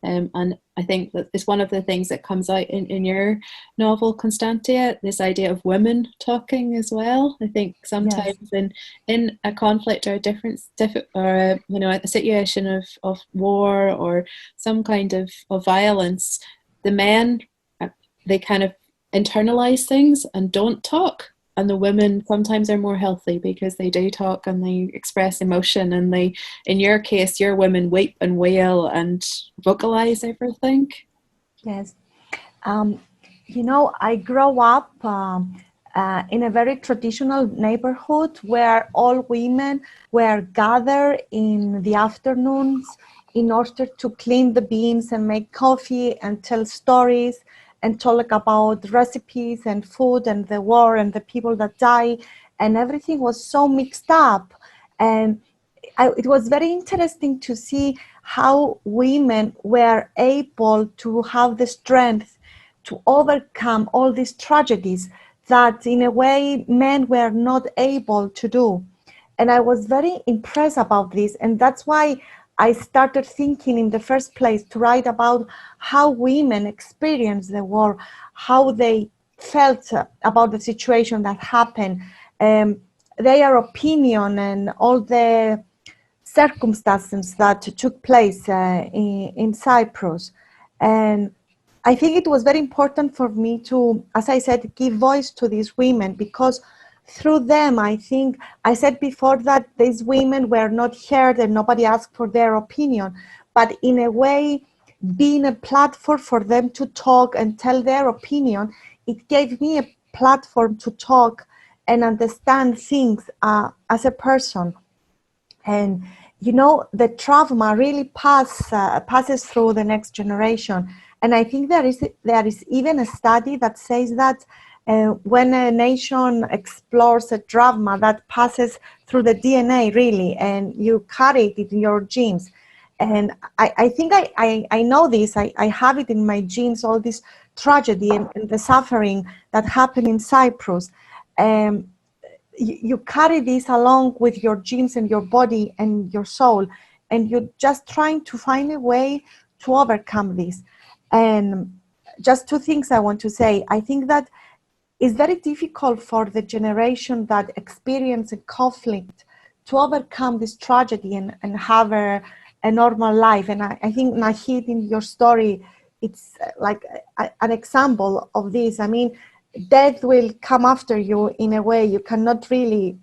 And I think that it's one of the things that comes out in your novel, Constantia, this idea of women talking as well. I think sometimes in a conflict or a a situation of war or some kind of violence, the men, they kind of internalize things and don't talk. And the women sometimes are more healthy because they do talk and they express emotion, and they, in your case, your women weep and wail and vocalize everything. Yes. You know, I grew up in a very traditional neighborhood where all women were gathered in the afternoons in order to clean the beans and make coffee and tell stories and talk about recipes and food and the war and the people that die, and everything was so mixed up. And it was very interesting to see how women were able to have the strength to overcome all these tragedies that in a way men were not able to do. And I was very impressed about this, and that's why I started thinking in the first place to write about how women experienced the war, how they felt about the situation that happened, their opinion and all the circumstances that took place in Cyprus. And I think it was very important for me to, as I said, give voice to these women, because through them, I think, I said before that these women were not heard and nobody asked for their opinion, but in a way, being a platform for them to talk and tell their opinion, it gave me a platform to talk and understand things as a person. And, you know, the trauma really passes through the next generation. And I think there is even a study that says that when a nation explores a trauma, that passes through the DNA really, and you carry it in your genes. And I think I know this, I have it in my genes, all this tragedy and the suffering that happened in Cyprus. You carry this along with your genes and your body and your soul, and you're just trying to find a way to overcome this. And just two things I want to say. I think that it's very difficult for the generation that experience a conflict to overcome this tragedy and have a normal life. And I think, Nahid, in your story, it's like an example of this. I mean, death will come after you in a way. You cannot really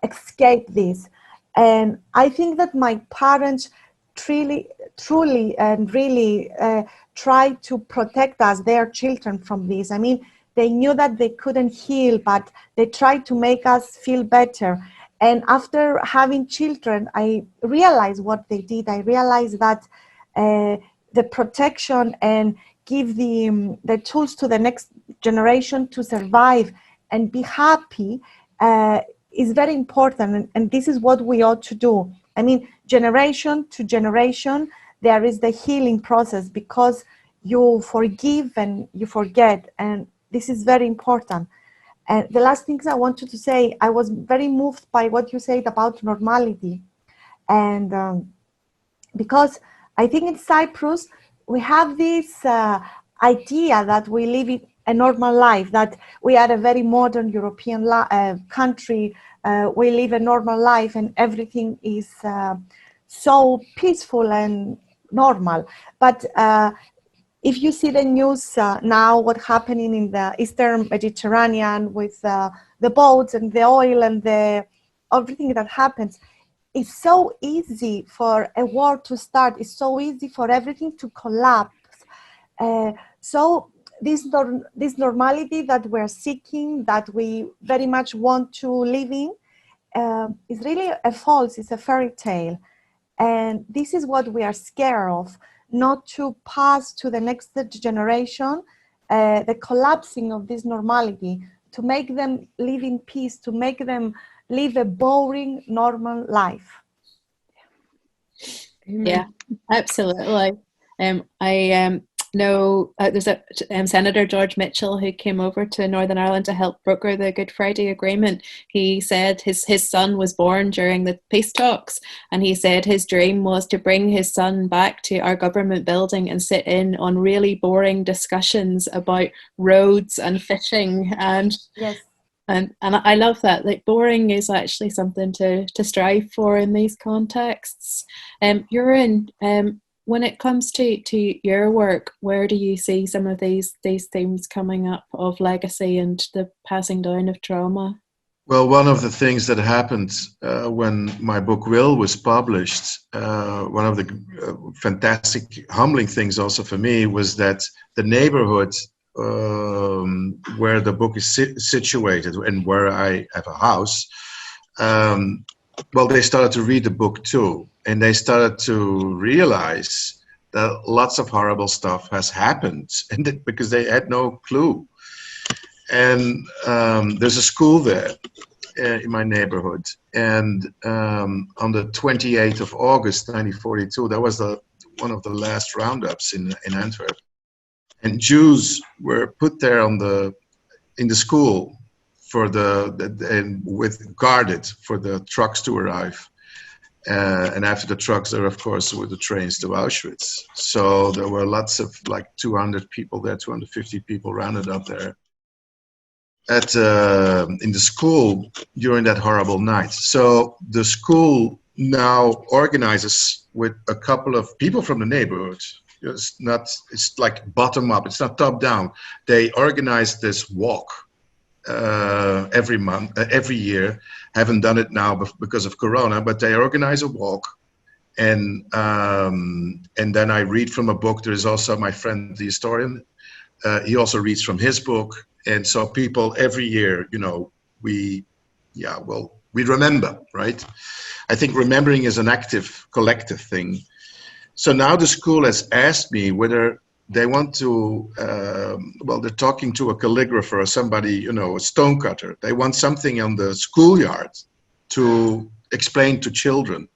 escape this. And I think that my parents truly and really tried to protect us, their children, from this. I mean, they knew that they couldn't heal, but they tried to make us feel better. And after having children, I realized what they did. I realized that the protection and give the tools to the next generation to survive and be happy is very important. And this is what we ought to do. I mean, generation to generation, there is the healing process, because you forgive and you forget. And this is very important. And the last things I wanted to say, I was very moved by what you said about normality. And because I think in Cyprus, we have this idea that we live a normal life, that we are a very modern European country. We live a normal life and everything is so peaceful and normal. But if you see the news now, what's happening in the Eastern Mediterranean with the boats and the oil and the everything that happens, it's so easy for a war to start. It's so easy for everything to collapse. So this normality that we're seeking, that we very much want to live in, is really a false, it's a fairy tale. And this is what we are scared of, not to pass to the next generation, the collapsing of this normality, to make them live in peace, to make them live a boring, normal life. Yeah, absolutely. I know there's a Senator George Mitchell who came over to Northern Ireland to help broker the Good Friday Agreement. He said his son was born during the peace talks, and he said his dream was to bring his son back to our government building and sit in on really boring discussions about roads and fishing. And yes. And I love that. Like, boring is actually something to strive for in these contexts. Jeroen, when it comes to your work, where do you see some of these themes coming up of legacy and the passing down of trauma? Well, one of the things that happened when my book Will was published, one of the fantastic, humbling things also for me was that the neighborhood where the book is situated and where I have a house, well, they started to read the book too, and they started to realize that lots of horrible stuff has happened, and because they had no clue. And there's a school there in my neighborhood, and on the 28th of August 1942, that was one of the last roundups in Antwerp. And Jews were put there in the school for guarded for the trucks to arrive. And after the trucks, there of course were the trains to Auschwitz. So there were lots of, like, 200 people there, 250 people rounded up there in the school during that horrible night. So the school now organizes with a couple of people from the neighborhood. It's like bottom up, it's not top down. They organize this walk every year. Haven't done it now because of Corona, but they organize a walk. And then I read from a book. There is also my friend, the historian. He also reads from his book. And so people every year, we remember, right? I think remembering is an active, collective thing. So now the school has asked me whether they want to, they're talking to a calligrapher or somebody, a stonecutter. They want something on the schoolyard to explain to children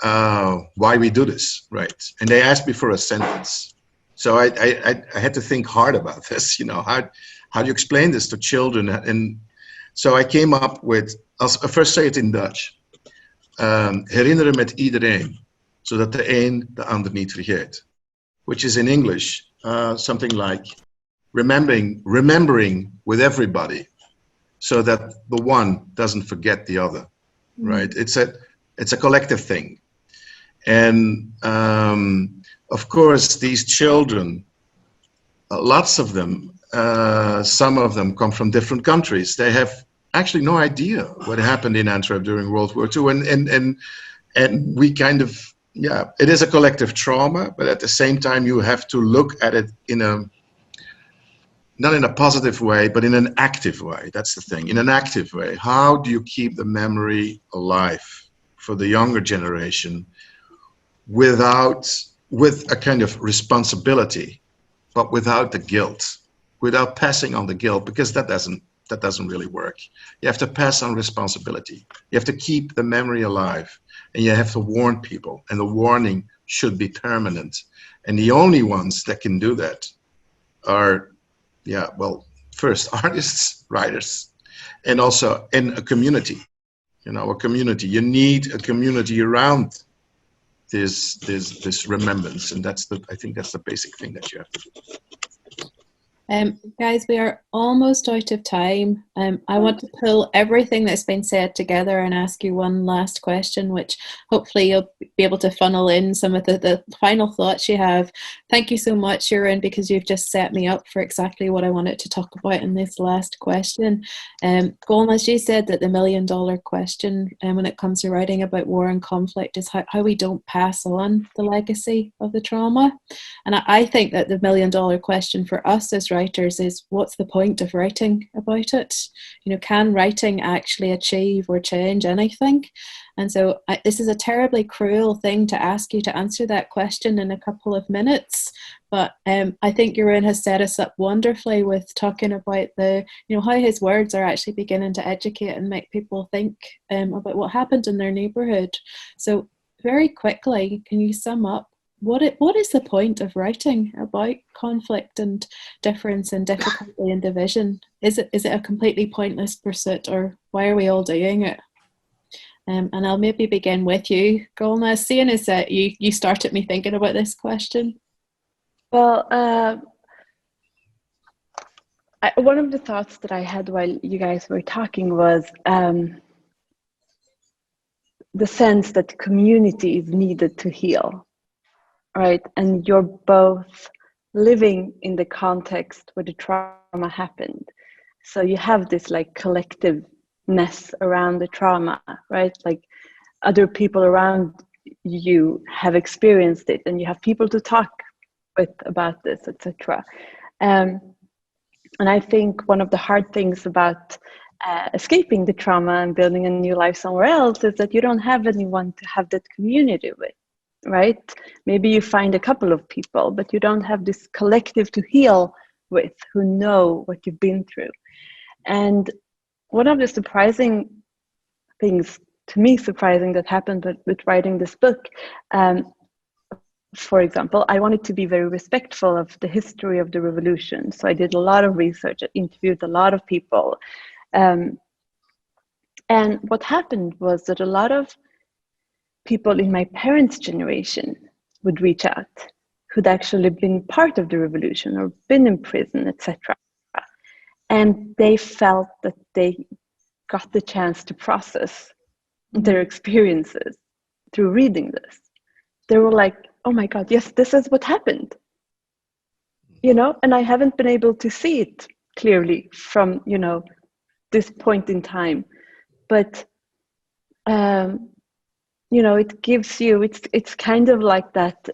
why we do this, right? And they asked me for a sentence. So I had to think hard about this, how do you explain this to children? And so I came up with, I'll first say it in Dutch. Herinneren met iedereen, zodat de een de ander niet vergeet. Which is in English, something like remembering with everybody, so that the one doesn't forget the other, right? It's a collective thing. And of course, these children, lots of them, some of them come from different countries. They have actually no idea what happened in Antwerp during World War II. And we kind of, it is a collective trauma, but at the same time, you have to look at it not in a positive way, but in an active way. That's the thing, in an active way. How do you keep the memory alive for the younger generation with a kind of responsibility, but without the guilt, without passing on the guilt, because that doesn't really work. You have to pass on responsibility. You have to keep the memory alive, and you have to warn people, and the warning should be permanent. And the only ones that can do that are, first artists, writers, and also in a community. A community. You need a community around this remembrance, and I think that's the basic thing that you have to do. Guys, we are almost out of time. I want to pull everything that's been said together and ask you one last question, which hopefully you'll be able to funnel in some of the final thoughts you have. Thank you so much, Jeroen, because you've just set me up for exactly what I wanted to talk about in this last question. Golnaz, you said that the $1 million question when it comes to writing about war and conflict is how we don't pass on the legacy of the trauma. And I think that the $1 million question for us as writers is, what's the point of writing about it? You know, can writing actually achieve or change anything? And so this is a terribly cruel thing to ask you to answer that question in a couple of minutes. But I think Jeroen has set us up wonderfully with talking about how his words are actually beginning to educate and make people think about what happened in their neighbourhood. So very quickly, can you sum up what is the point of writing about conflict and difference and difficulty and division? Is it a completely pointless pursuit, or why are we all doing it? And I'll maybe begin with you, Golnaz, seeing as that you started me thinking about this question. Well, one of the thoughts that I had while you guys were talking was the sense that community is needed to heal. Right, and you're both living in the context where the trauma happened. So you have this like collectiveness around the trauma, right? Like other people around you have experienced it, and you have people to talk with about this, etc. And I think one of the hard things about escaping the trauma and building a new life somewhere else is that you don't have anyone to have that community with. Right? Maybe you find a couple of people, but you don't have this collective to heal with who know what you've been through. And one of the surprising things, to me surprising, that happened with writing this book, for example, I wanted to be very respectful of the history of the revolution. So I did a lot of research, I interviewed a lot of people. And what happened was that a lot of people in my parents' generation would reach out who'd actually been part of the revolution or been in prison, etc. And they felt that they got the chance to process their experiences through reading this. They were like, oh my God, yes, this is what happened. You know, and I haven't been able to see it clearly from, this point in time. But it gives you, it's kind of like that,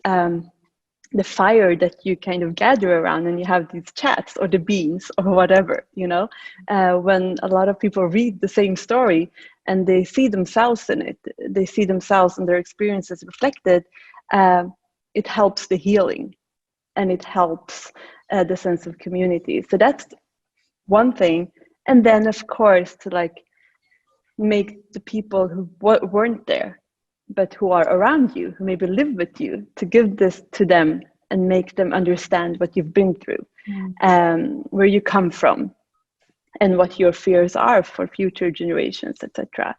the fire that you kind of gather around and you have these chats, or the beans or whatever, when a lot of people read the same story and they see themselves in it, they see themselves and their experiences reflected, it helps the healing and it helps the sense of community. So that's one thing. And then of course to make the people who weren't there but who are around you, who maybe live with you, to give this to them and make them understand what you've been through, where you come from, and what your fears are for future generations, etc.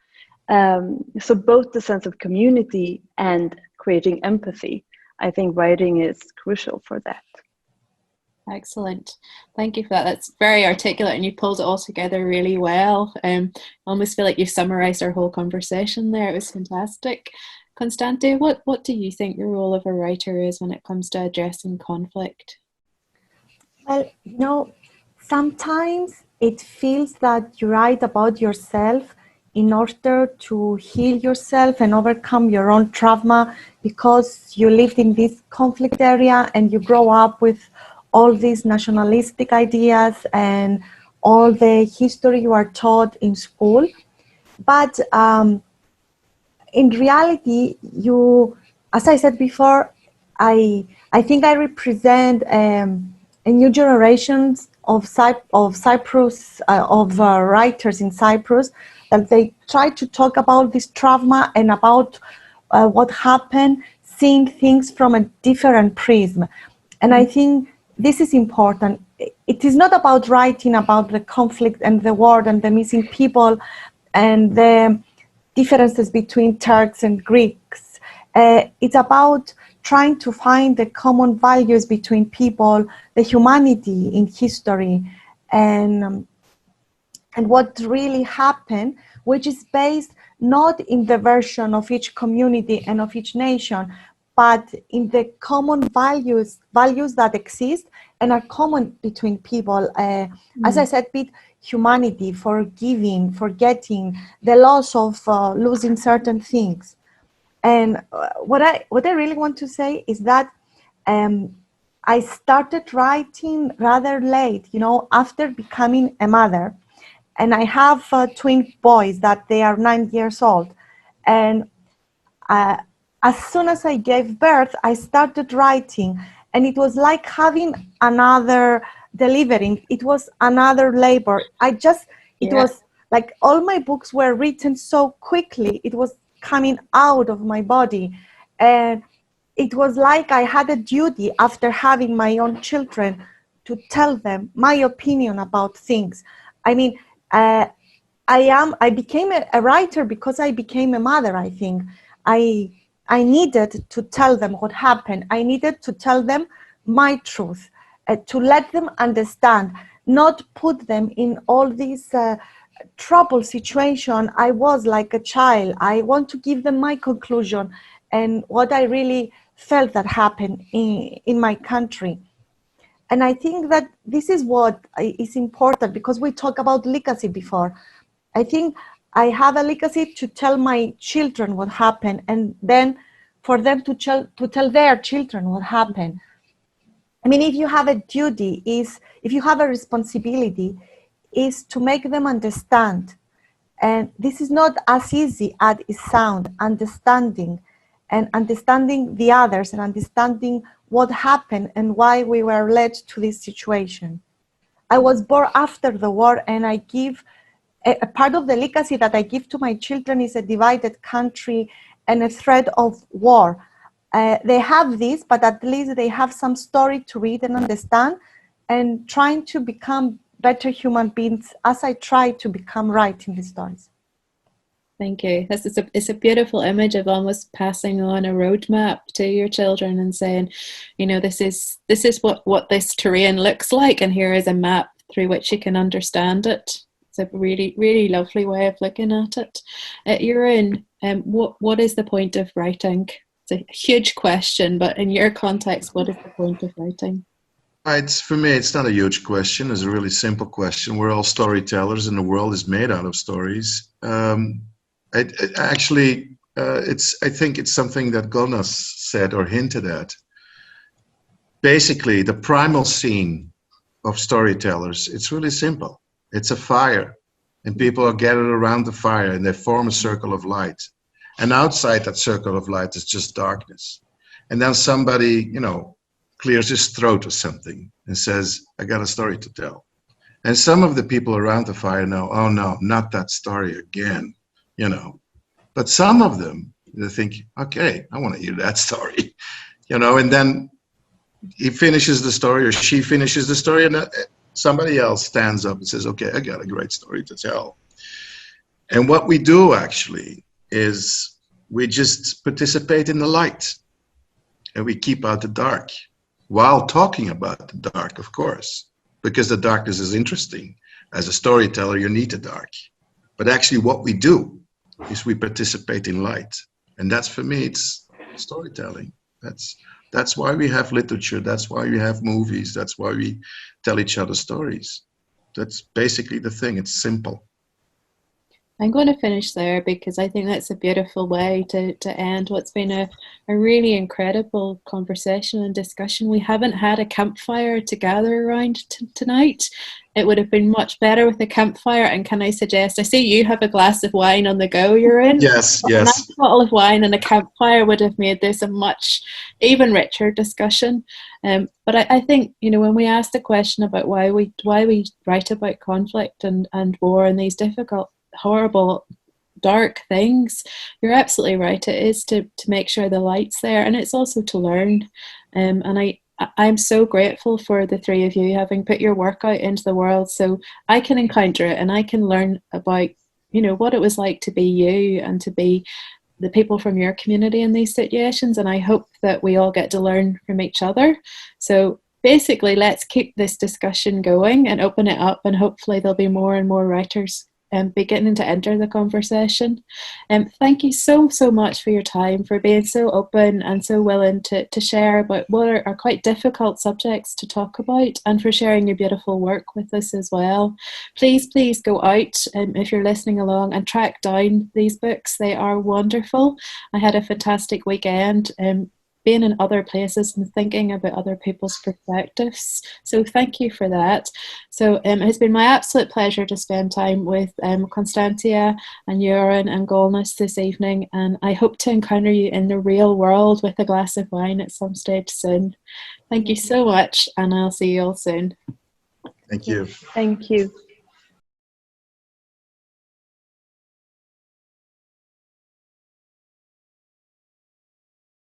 So both the sense of community and creating empathy, I think writing is crucial for that. Excellent. Thank you for that. That's very articulate, and you pulled it all together really well. I almost feel like you've summarized our whole conversation there. It was fantastic. Constantia, what do you think the role of a writer is when it comes to addressing conflict? Well, sometimes it feels that you write about yourself in order to heal yourself and overcome your own trauma, because you lived in this conflict area and you grow up with all these nationalistic ideas and all the history you are taught in school. But in reality, as I said before, I think I represent a new generation of Cyprus, writers in Cyprus, that they try to talk about this trauma and about what happened, seeing things from a different prism. And I think this is important. It is not about writing about the conflict and the war and the missing people and the differences between Turks and Greeks. It's about trying to find the common values between people, the humanity in history, and what really happened, which is based not in the version of each community and of each nation, but in the common values that exist and are common between people. As I said, humanity, forgiving, forgetting, the loss of losing certain things. And what I really want to say is that I started writing rather late, after becoming a mother. And I have twin boys that they are 9 years old. And as soon as I gave birth, I started writing. And it was like having another delivering. It was another labor. It was like all my books were written so quickly. It was coming out of my body. And it was like I had a duty after having my own children to tell them my opinion about things. I mean, I became a writer because I became a mother, I think. I needed to tell them what happened. I needed to tell them my truth, to let them understand, not put them in all these trouble situation. I was like a child. I want to give them my conclusion and what I really felt that happened in my country. And I think that this is what is important, because we talked about legacy before. I think I have a legacy to tell my children what happened, and then for them to tell their children what happened. I mean, if you have a duty, if you have a responsibility, is to make them understand. And this is not as easy as it sounds, understanding the others and understanding what happened and why we were led to this situation. I was born after the war, and I give a part of the legacy that I give to my children is a divided country and a threat of war. They have this, but at least they have some story to read and understand, and trying to become better human beings as I try to become writing these stories. Thank you. It's a beautiful image of almost passing on a roadmap to your children and saying, this is what this terrain looks like, and here is a map through which you can understand it. It's a really, really lovely way of looking at it. Jeroen, what is the point of writing? It's a huge question, but in your context, what is the point of writing? For me, it's not a huge question. It's a really simple question. We're all storytellers, and the world is made out of stories. I think it's something that Golnaz said or hinted at. Basically, the primal scene of storytellers, it's really simple. It's a fire, and people are gathered around the fire, and they form a circle of light. And outside that circle of light is just darkness. And then somebody, clears his throat or something and says, I got a story to tell. And some of the people around the fire know, oh no, not that story again, But some of them, they think, okay, I want to hear that story, and then he finishes the story or she finishes the story, and somebody else stands up and says, okay, I got a great story to tell. And what we do actually is we just participate in the light, and we keep out the dark while talking about the dark, of course, because the darkness is interesting. As a storyteller, you need the dark. But actually what we do is we participate in light. And that's, for me, it's storytelling. That's why we have literature. That's why we have movies. That's why we tell each other stories. That's basically the thing. It's simple. I'm going to finish there because I think that's a beautiful way to end what's been a really incredible conversation and discussion. We haven't had a campfire to gather around tonight. It would have been much better with a campfire. And can I suggest, I see you have a glass of wine on the go, Jeroen. Yes. A nice bottle of wine and a campfire would have made this a much even richer discussion. But I think, when we ask the question about why we write about conflict and war and these difficult, horrible, dark things, you're absolutely right. It is to make sure the light's there, and it's also to learn. And I'm so grateful for the three of you having put your work out into the world so I can encounter it and I can learn about, what it was like to be you and to be the people from your community in these situations, and I hope that we all get to learn from each other. So basically, let's keep this discussion going and open it up, and hopefully there'll be more and more writers beginning to enter the conversation. Thank you so much for your time, for being so open and so willing to share about what are quite difficult subjects to talk about, and for sharing your beautiful work with us as well. Please go out, if you're listening along, and track down these books. They are wonderful. I had a fantastic weekend being in other places and thinking about other people's perspectives. So thank you for that. So it has been my absolute pleasure to spend time with Constantia and Jeroen and Golnaz this evening, and I hope to encounter you in the real world with a glass of wine at some stage soon. Thank you so much, and I'll see you all soon. Thank you. Thank you.